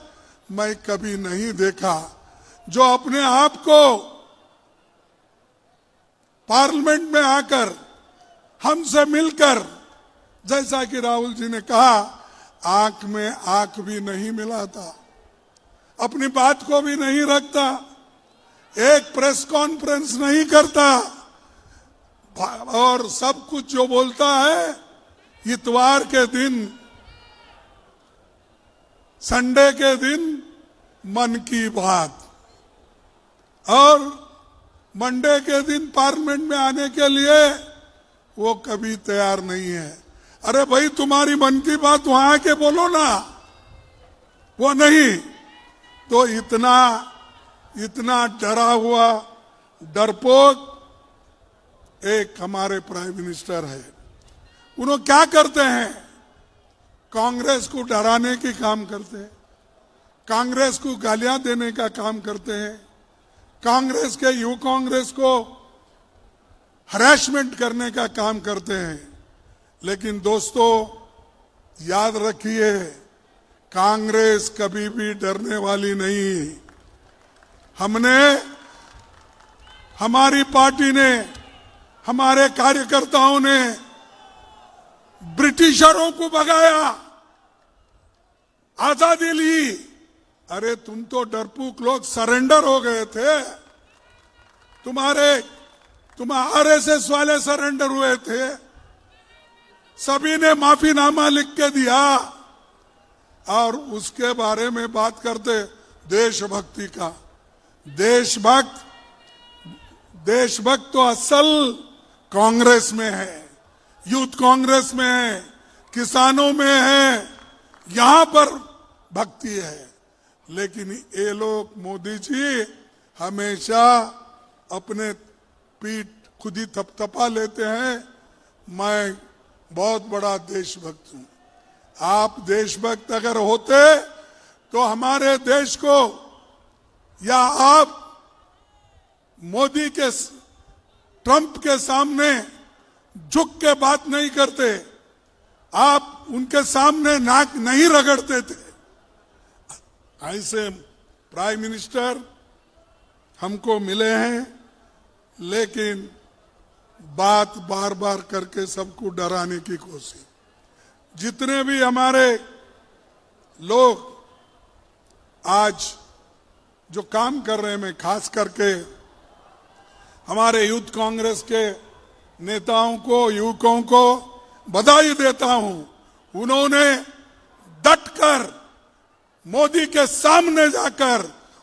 मैं कभी नहीं देखा जो अपने आप को पार्लियामेंट में आकर हमसे मिलकर, जैसा कि राहुल जी ने कहा, आंख में आंख भी नहीं मिलाता, अपनी बात को भी नहीं रखता, एक प्रेस कॉन्फ्रेंस नहीं करता और सब कुछ जो बोलता है इतवार के दिन, संडे के दिन मन की बात, और मंडे के दिन पार्लियामेंट में आने के लिए वो कभी तैयार नहीं है। अरे भाई, तुम्हारी मन की बात वहां आके बोलो ना, वो नहीं। तो इतना डरा हुआ डरपोक एक हमारे प्राइम मिनिस्टर है। उन्होंने क्या करते हैं? कांग्रेस को डराने की काम करते हैं, कांग्रेस को गालियां देने का काम करते हैं, कांग्रेस के युवा कांग्रेस को हरासमेंट करने का काम करते हैं। लेकिन दोस्तों, याद रखिए, कांग्रेस कभी भी डरने वाली नहीं। हमारी पार्टी ने, हमारे कार्यकर्ताओं ने ब्रिटिशरों को भगाया, आजादी ली। अरे तुम तो डरपोक लोग सरेंडर हो गए थे, तुम आरएसएस वाले सरेंडर हुए थे, सभी ने माफीनामा लिख के दिया और उसके बारे में बात करते देशभक्ति का। देशभक्त तो असल कांग्रेस में है, यूथ कांग्रेस में है, किसानों में है, यहां पर भक्ति है। लेकिन ये लोग, मोदी जी हमेशा अपने पीठ खुद ही थपथपा लेते हैं, मैं बहुत बड़ा देशभक्त हूं। आप देशभक्त अगर होते तो हमारे देश को, या आप मोदी के, ट्रंप के सामने झुक के बात नहीं करते, आप उनके सामने नाक नहीं रगड़ते थे। ऐसे प्राइम मिनिस्टर हमको मिले हैं, लेकिन बात बार बार करके सबको डराने की कोशिश। जितने भी हमारे लोग आज जो काम कर रहे हैं, मैं खास करके हमारे यूथ कांग्रेस के नेताओं को, युवकों को बधाई देता हूं। उन्होंने डटकर मोदी के सामने जाकर,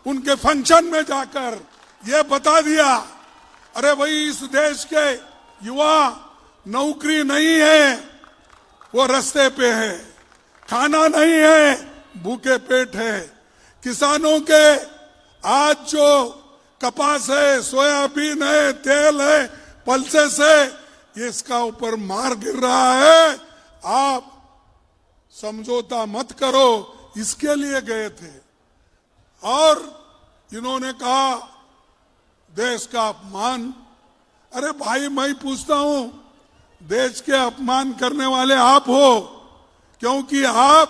उनके फंक्शन में जाकर ये बता दिया, अरे भाई, इस देश के युवा नौकरी नहीं है, वो रास्ते पे है, खाना नहीं है, भूखे पेट है। किसानों के आज जो कपास है, सोयाबीन है, तेल है, पल्सेस है, इसका ऊपर मार गिर रहा है। आप समझौता मत करो, इसके लिए गए थे। और इन्होंने कहा देश का अपमान। अरे भाई, मैं पूछता हूं, देश के अपमान करने वाले आप हो, क्योंकि आप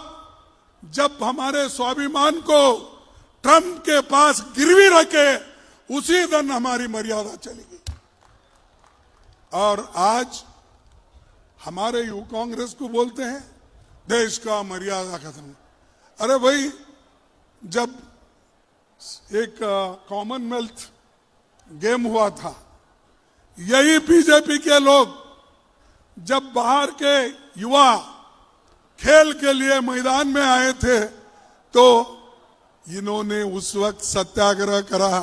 जब हमारे स्वाभिमान को ट्रंप के पास गिरवी रखे, उसी दिन हमारी मर्यादा चली गई। और आज हमारे युवा कांग्रेस को बोलते हैं देश का मर्यादा खत्म। अरे भाई, जब एक कॉमनवेल्थ गेम हुआ था, यही बीजेपी के लोग जब बाहर के युवा खेल के लिए मैदान में आए थे, तो इन्होंने उस वक्त सत्याग्रह करा,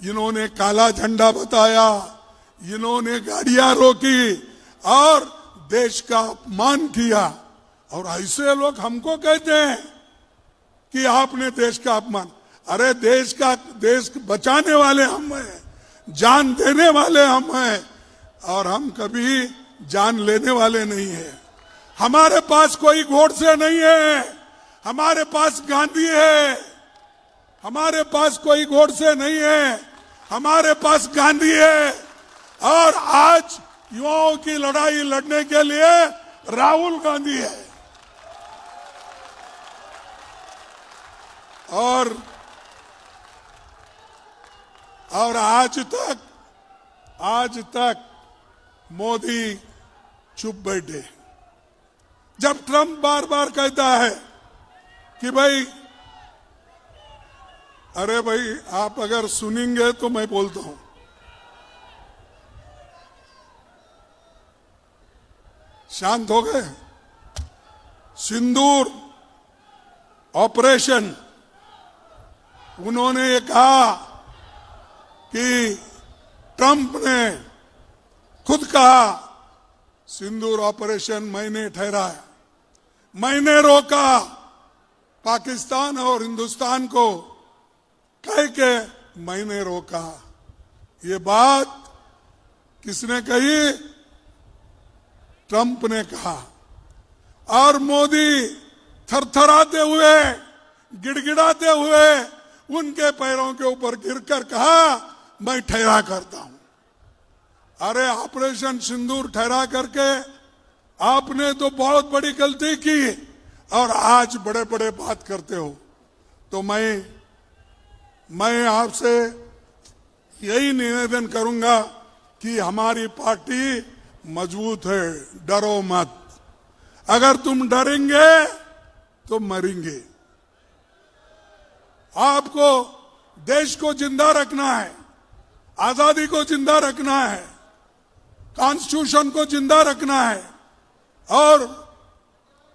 इन्होंने काला झंडा बताया, इन्होंने गाड़ियां रोकी और देश का अपमान किया। और ऐसे लोग हमको कहते हैं कि आपने देश का अपमान। अरे देश बचाने वाले हम हैं, जान देने वाले हम हैं, और हम कभी जान लेने वाले नहीं हैं। हमारे पास कोई गोडसे नहीं है, हमारे पास गांधी है। हमारे पास कोई गोडसे नहीं है, हमारे पास गांधी है। और आज युवाओं की लड़ाई लड़ने के लिए राहुल गांधी है। और आज तक मोदी चुप बैठे। जब ट्रंप बार बार कहता है कि भाई, अरे भाई आप अगर सुनेंगे तो मैं बोलता हूं, शांत हो गए। सिंदूर ऑपरेशन, उन्होंने ये कहा कि ट्रंप ने खुद कहा सिंदूर ऑपरेशन मैंने ठहराया, मैंने रोका, पाकिस्तान और हिंदुस्तान को कह के मैंने रोका। ये बात किसने कही? ट्रंप ने कहा। और मोदी थरथराते हुए, गिड़गिड़ाते हुए उनके पैरों के ऊपर गिरकर कहा मैं ठहरा करता हूं। अरे ऑपरेशन सिंदूर ठहरा करके आपने तो बहुत बड़ी गलती की और आज बड़े बड़े बात करते हो। तो मैं आपसे यही निवेदन करूंगा कि हमारी पार्टी मजबूत है, डरो मत। अगर तुम डरेंगे तो मरेंगे। आपको देश को जिंदा रखना है, आजादी को जिंदा रखना है, कॉन्स्टिट्यूशन को जिंदा रखना है और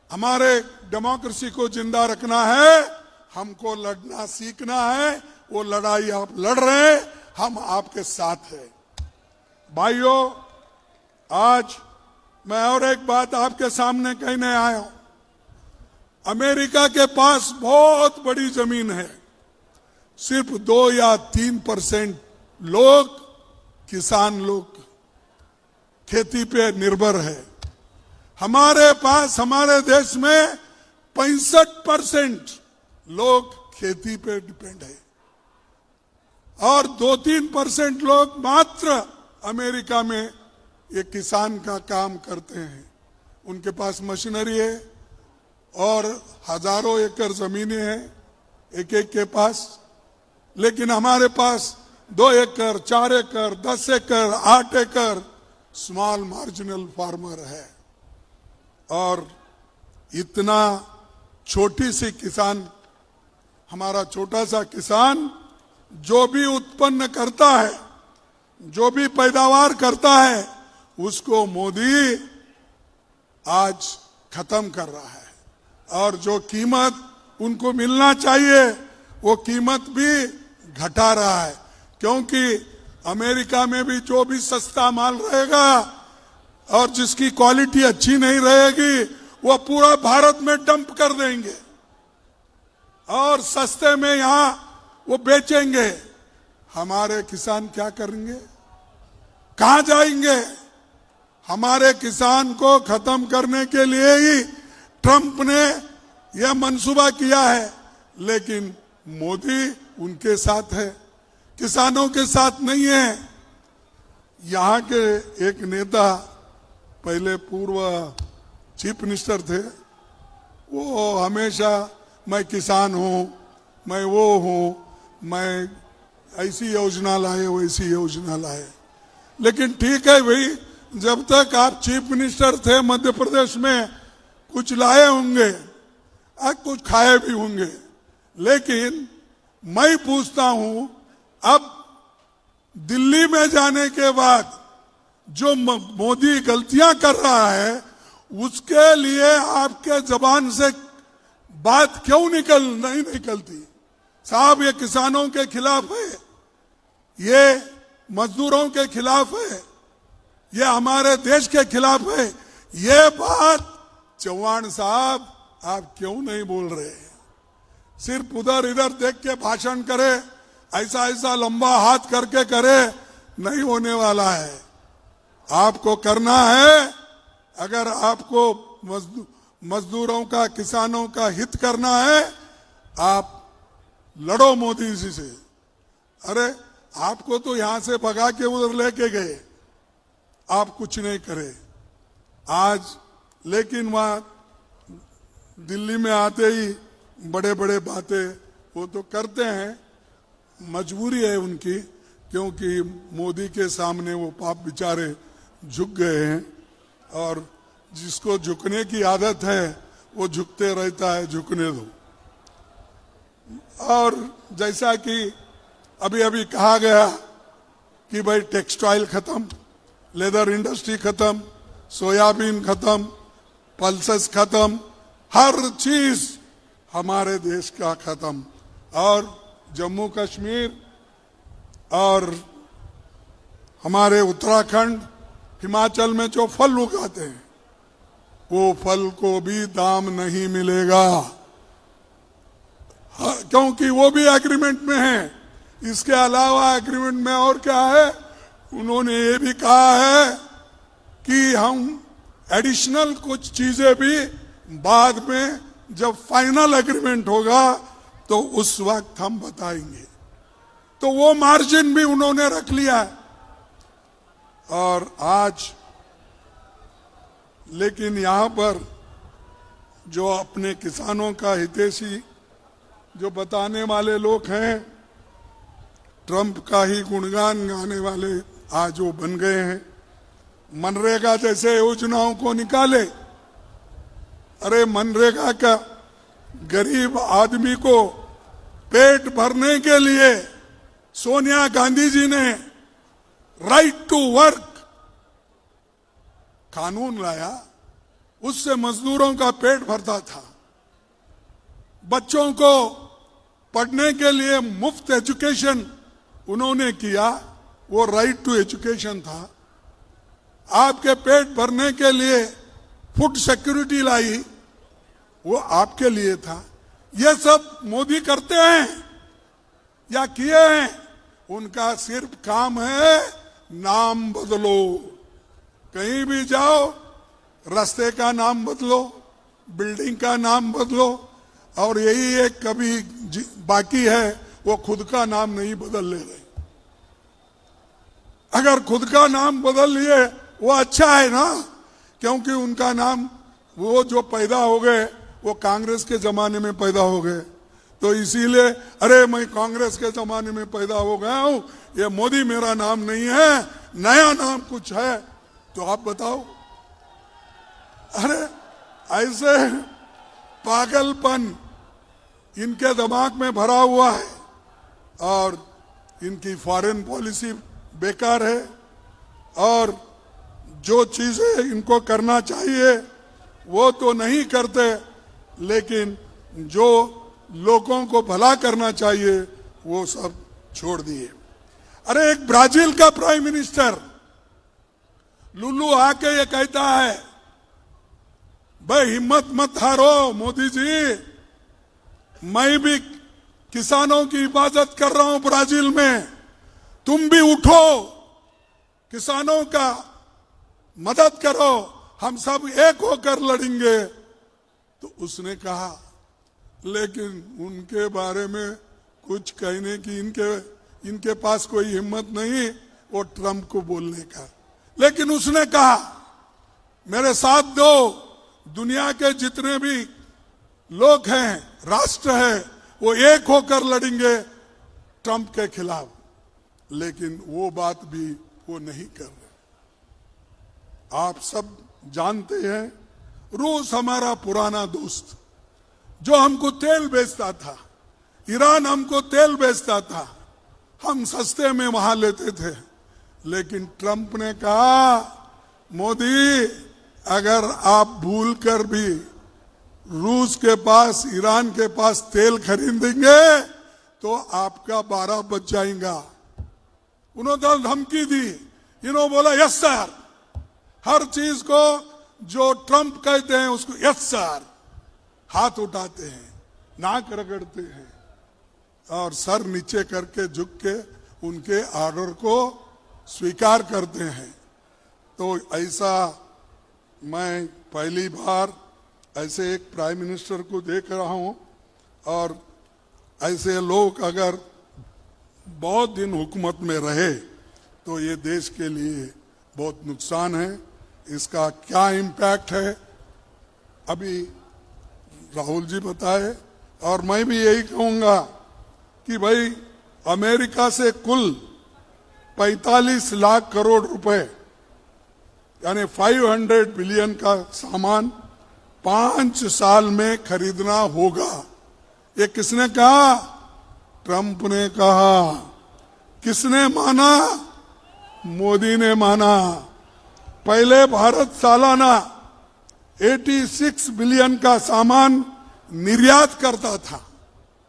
हमारे डेमोक्रेसी को जिंदा रखना है। हमको लड़ना सीखना है। वो लड़ाई आप लड़ रहे हैं, हम आपके साथ हैं। भाइयों, आज मैं और एक बात आपके सामने कहने आया हूं। अमेरिका के पास बहुत बड़ी जमीन है, सिर्फ 2 या 3% लोग, किसान लोग खेती पे निर्भर है। हमारे पास, हमारे देश में 65% लोग खेती पे डिपेंड है और 2-3% लोग मात्र अमेरिका में ये किसान का काम करते हैं। उनके पास मशीनरी है और हजारों एकड़ जमीनें हैं एक एक के पास। लेकिन हमारे पास 2 एकड़, 4 एकड़, 10 एकड़, 8 एकड़ स्मॉल मार्जिनल फार्मर है। और इतना छोटी सी किसान, हमारा छोटा सा किसान जो भी उत्पन्न करता है, जो भी पैदावार करता है, उसको मोदी आज खत्म कर रहा है। और जो कीमत उनको मिलना चाहिए वो कीमत भी घटा रहा है। क्योंकि अमेरिका में भी जो भी सस्ता माल रहेगा और जिसकी क्वालिटी अच्छी नहीं रहेगी वो पूरा भारत में डंप कर देंगे और सस्ते में यहां वो बेचेंगे। हमारे किसान क्या करेंगे? कहां जाएंगे? हमारे किसान को खत्म करने के लिए ही ट्रंप ने यह मंसूबा किया है। लेकिन मोदी उनके साथ है, किसानों के साथ नहीं है। यहां के एक नेता, पहले पूर्व चीफ मिनिस्टर थे, वो हमेशा मैं किसान हूं, मैं वो हूं, मैं ऐसी योजना लाए, वैसी योजना लाए। लेकिन ठीक है भाई, जब तक आप चीफ मिनिस्टर थे मध्य प्रदेश में कुछ लाए होंगे और कुछ खाए भी होंगे। लेकिन मैं पूछता हूं, अब दिल्ली में जाने के बाद जो मोदी गलतियां कर रहा है उसके लिए आपके जबान से बात क्यों नहीं निकलती? साहब, ये किसानों के खिलाफ है, ये मजदूरों के खिलाफ है, ये हमारे देश के खिलाफ है। ये बात चौहान साहब आप क्यों नहीं बोल रहे? सिर्फ उधर इधर देख के भाषण करे, ऐसा ऐसा लंबा हाथ करके करे, नहीं होने वाला है। आपको करना है, अगर आपको मजदूरों का, किसानों का हित करना है, आप लड़ो मोदी जी से। अरे आपको तो यहां से भगा के उधर लेके गए, आप कुछ नहीं करे आज। लेकिन वहां दिल्ली में आते ही बड़े बड़े बातें वो तो करते हैं, मजबूरी है उनकी, क्योंकि मोदी के सामने वो पाप बेचारे झुक गए हैं। और जिसको झुकने की आदत है वो झुकते रहता है, झुकने दो। और जैसा कि अभी अभी कहा गया कि भाई टेक्सटाइल खत्म, लेदर इंडस्ट्री खत्म, सोयाबीन खत्म, पल्सेस खत्म, हर चीज हमारे देश का खत्म। और जम्मू कश्मीर और हमारे उत्तराखंड, हिमाचल में जो फल उगाते हैं वो फल को भी दाम नहीं मिलेगा, क्योंकि वो भी एग्रीमेंट में है। इसके अलावा एग्रीमेंट में और क्या है, उन्होंने ये भी कहा है कि हम एडिशनल कुछ चीजें भी बाद में जब फाइनल एग्रीमेंट होगा तो उस वक्त हम बताएंगे। तो वो मार्जिन भी उन्होंने रख लिया है। और आज लेकिन यहां पर जो अपने किसानों का हितैषी जो बताने वाले लोग हैं, ट्रंप का ही गुणगान गाने वाले आज वो बन गए हैं। मनरेगा जैसे योजनाओं को निकाले, अरे मनरेगा का गरीब आदमी को पेट भरने के लिए सोनिया गांधी जी ने राइट टू वर्क कानून लाया, उससे मजदूरों का पेट भरता था। बच्चों को पढ़ने के लिए मुफ्त एजुकेशन उन्होंने किया, वो राइट टू एजुकेशन था। आपके पेट भरने के लिए फूड सिक्योरिटी लाई, वो आपके लिए था। ये सब मोदी करते हैं या किए हैं? उनका सिर्फ काम है नाम बदलो। कहीं भी जाओ रास्ते का नाम बदलो, बिल्डिंग का नाम बदलो, और यही एक कभी बाकी है वो खुद का नाम नहीं बदल ले रहे। अगर खुद का नाम बदल लिए वो अच्छा है ना, क्योंकि उनका नाम वो जो पैदा हो गए वो कांग्रेस के जमाने में पैदा हो गए, तो इसीलिए अरे मैं कांग्रेस के जमाने में पैदा हो गया हूं, ये मोदी मेरा नाम नहीं है, नया नाम कुछ है तो आप बताओ। अरे ऐसे पागलपन इनके दिमाग में भरा हुआ है और इनकी फॉरेन पॉलिसी बेकार है। और जो चीजें इनको करना चाहिए वो तो नहीं करते, लेकिन जो लोगों को भला करना चाहिए वो सब छोड़ दिए। अरे एक ब्राजील का प्राइम मिनिस्टर लुलू आके ये कहता है, भाई हिम्मत मत हारो मोदी जी, मैं भी किसानों की हिफाजत कर रहा हूं ब्राजील में, तुम भी उठो, किसानों का मदद करो, हम सब एक होकर लड़ेंगे। तो उसने कहा, लेकिन उनके बारे में कुछ कहने की इनके पास कोई हिम्मत नहीं वो ट्रंप को बोलने का। लेकिन उसने कहा, मेरे साथ दो, दुनिया के जितने भी लोग हैं, राष्ट्र है, वो एक होकर लड़ेंगे ट्रंप के खिलाफ। लेकिन वो बात भी वो नहीं कर रहे। आप सब जानते हैं, रूस हमारा पुराना दोस्त जो हमको तेल बेचता था, ईरान हमको तेल बेचता था, हम सस्ते में वहां लेते थे। लेकिन ट्रंप ने कहा, मोदी अगर आप भूल कर भी रूस के पास, ईरान के पास तेल खरीदेंगे तो आपका 12 बज जाएगा। उन्होंने धमकी दी, इन्होंने बोला यस सर, हर चीज को जो ट्रंप कहते हैं उसको यस सर, हाथ उठाते हैं, नाक रगड़ते हैं और सर नीचे करके झुक के उनके ऑर्डर को स्वीकार करते हैं। तो ऐसा मैं पहली बार ऐसे एक प्राइम मिनिस्टर को देख रहा हूं। और ऐसे लोग अगर बहुत दिन हुकूमत में रहे तो ये देश के लिए बहुत नुकसान है। इसका क्या इम्पैक्ट है अभी राहुल जी बताए। और मैं भी यही कहूंगा कि भाई अमेरिका से कुल 45 लाख करोड़ रुपए यानी 500 बिलियन का सामान 5 साल में खरीदना होगा। ये किसने कहा? ट्रंप ने कहा। किसने माना? मोदी ने माना। पहले भारत सालाना 86 बिलियन का सामान निर्यात करता था,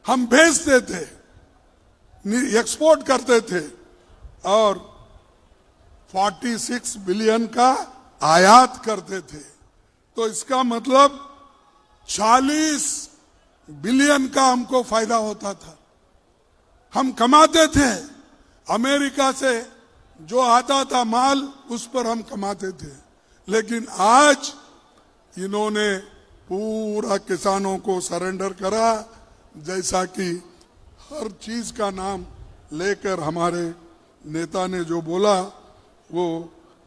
हम भेजते थे, एक्सपोर्ट करते थे, और 46 बिलियन का आयात करते थे। तो इसका मतलब 40 बिलियन का हमको फायदा होता था, हम कमाते थे। अमेरिका से जो आता था माल, उस पर हम कमाते थे। लेकिन आज इन्होंने पूरा किसानों को सरेंडर करा, जैसा कि हर चीज का नाम लेकर हमारे नेता ने जो बोला, वो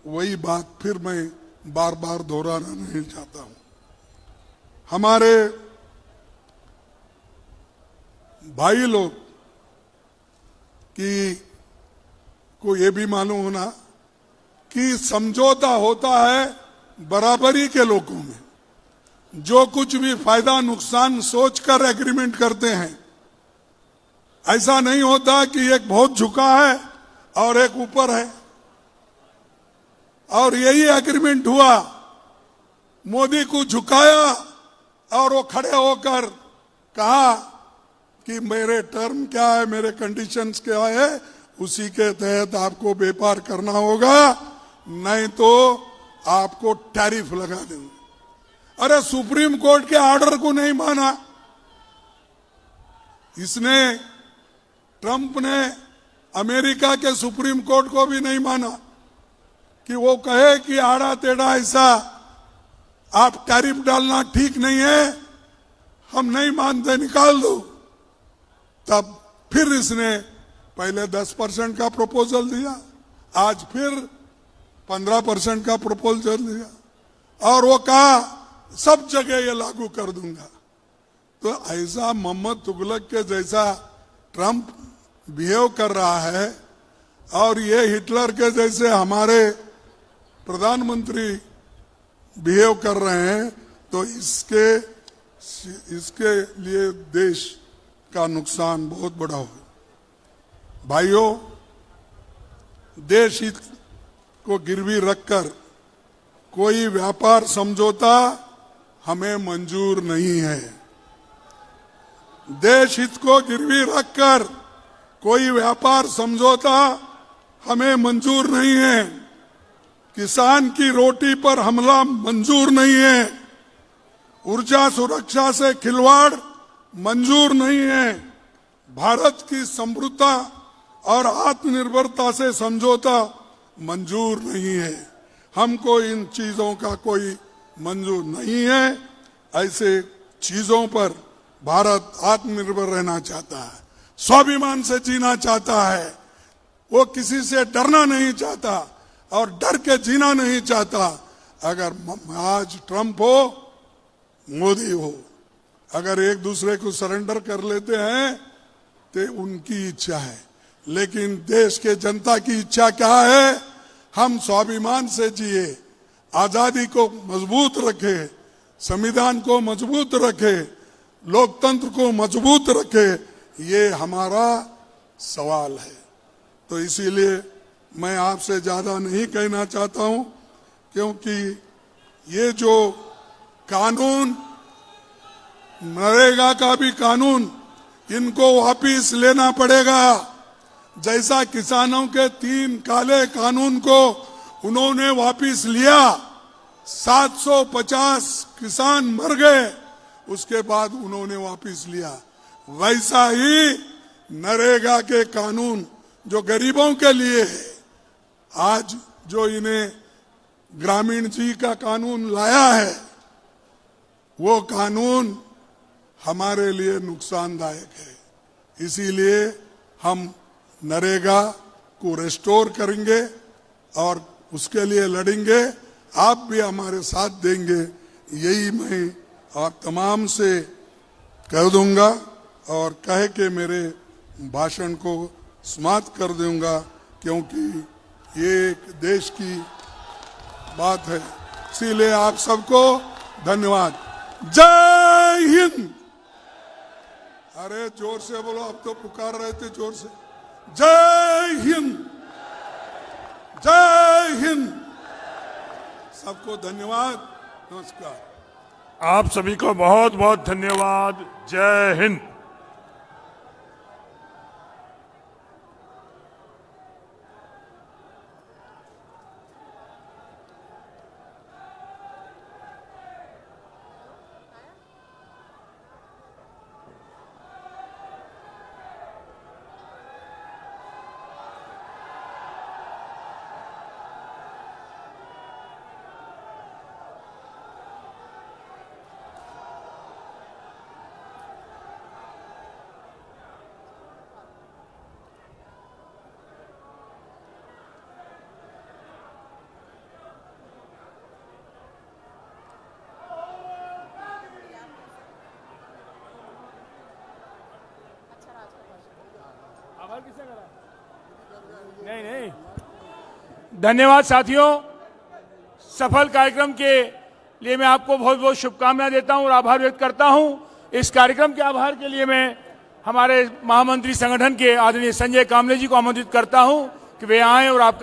वही बात फिर मैं बार बार दोहराना नहीं चाहता हूं। हमारे भाई लोग को ये भी मालूम होना कि समझौता होता है बराबरी के लोगों में। जो कुछ भी फायदा नुकसान सोचकर एग्रीमेंट करते हैं, ऐसा नहीं होता कि एक बहुत झुका है और एक ऊपर है। और यही एग्रीमेंट हुआ, मोदी को झुकाया और वो खड़े होकर कहा कि मेरे टर्म क्या है, मेरे कंडीशंस क्या है, उसी के तहत आपको व्यापार करना होगा, नहीं तो आपको टैरिफ लगा देंगे। अरे सुप्रीम कोर्ट के ऑर्डर को नहीं माना इसने, ट्रंप ने अमेरिका के सुप्रीम कोर्ट को भी नहीं माना कि वो कहे कि आड़ा टेढ़ा ऐसा आप टैरिफ डालना ठीक नहीं है, हम नहीं मानते, निकाल दो। तब फिर इसने पहले 10% का प्रपोजल दिया, आज फिर 15% का प्रपोजल दिया, और वो कहा सब जगह ये लागू कर दूंगा। तो ऐसा मोहम्मद तुगलक के जैसा ट्रंप बिहेव कर रहा है, और ये हिटलर के जैसे हमारे प्रधानमंत्री बिहेव कर रहे हैं, तो इसके लिए देश का नुकसान बहुत बड़ा हो। भाइयों, देश हित को गिरवी रखकर कोई व्यापार समझौता हमें मंजूर नहीं है। देश हित को गिरवी रखकर कोई व्यापार समझौता हमें मंजूर नहीं है। किसान की रोटी पर हमला मंजूर नहीं है। ऊर्जा सुरक्षा से खिलवाड़ मंजूर नहीं है। भारत की समृद्धता और आत्मनिर्भरता से समझौता मंजूर नहीं है। हमको इन चीजों का कोई मंजूर नहीं है। ऐसे चीजों पर भारत आत्मनिर्भर रहना चाहता है, स्वाभिमान से जीना चाहता है। वो किसी से डरना नहीं चाहता और डर के जीना नहीं चाहता। अगर आज ट्रंप हो, मोदी हो, अगर एक दूसरे को सरेंडर कर लेते हैं तो उनकी इच्छा है, लेकिन देश के जनता की इच्छा क्या है? हम स्वाभिमान से जिए, आजादी को मजबूत रखे, संविधान को मजबूत रखे, लोकतंत्र को मजबूत रखे, ये हमारा सवाल है। तो इसीलिए मैं आपसे ज्यादा नहीं कहना चाहता हूं, क्योंकि ये जो कानून, नरेगा का भी कानून, इनको वापिस लेना पड़ेगा। जैसा किसानों के 3 काले कानून को उन्होंने वापिस लिया, 750 किसान मर गए, उसके बाद उन्होंने वापिस लिया, वैसा ही नरेगा के कानून जो गरीबों के लिए है, आज जो इन्हें ग्रामीण जी का कानून लाया है, वो कानून हमारे लिए नुकसानदायक है। इसीलिए हम नरेगा को रेस्टोर करेंगे और उसके लिए लड़ेंगे। आप भी हमारे साथ देंगे, यही मैं आप तमाम से कह दूंगा और कह के मेरे भाषण को समाप्त कर दूंगा, क्योंकि ये एक देश की बात है। इसीलिए आप सबको धन्यवाद। जय हिंद। अरे जोर से बोलो, अब तो पुकार रहे थे जोर से। जय हिंद, जय हिंद। सबको धन्यवाद, नमस्कार। आप सभी को बहुत बहुत धन्यवाद। जय हिंद। नहीं, धन्यवाद साथियों। सफल कार्यक्रम के लिए मैं आपको बहुत बहुत शुभकामनाएं देता हूं और आभार व्यक्त करता हूं। इस कार्यक्रम के आभार के लिए मैं हमारे महामंत्री संगठन के आदरणीय संजय कामले जी को आमंत्रित करता हूं कि वे आएं और आप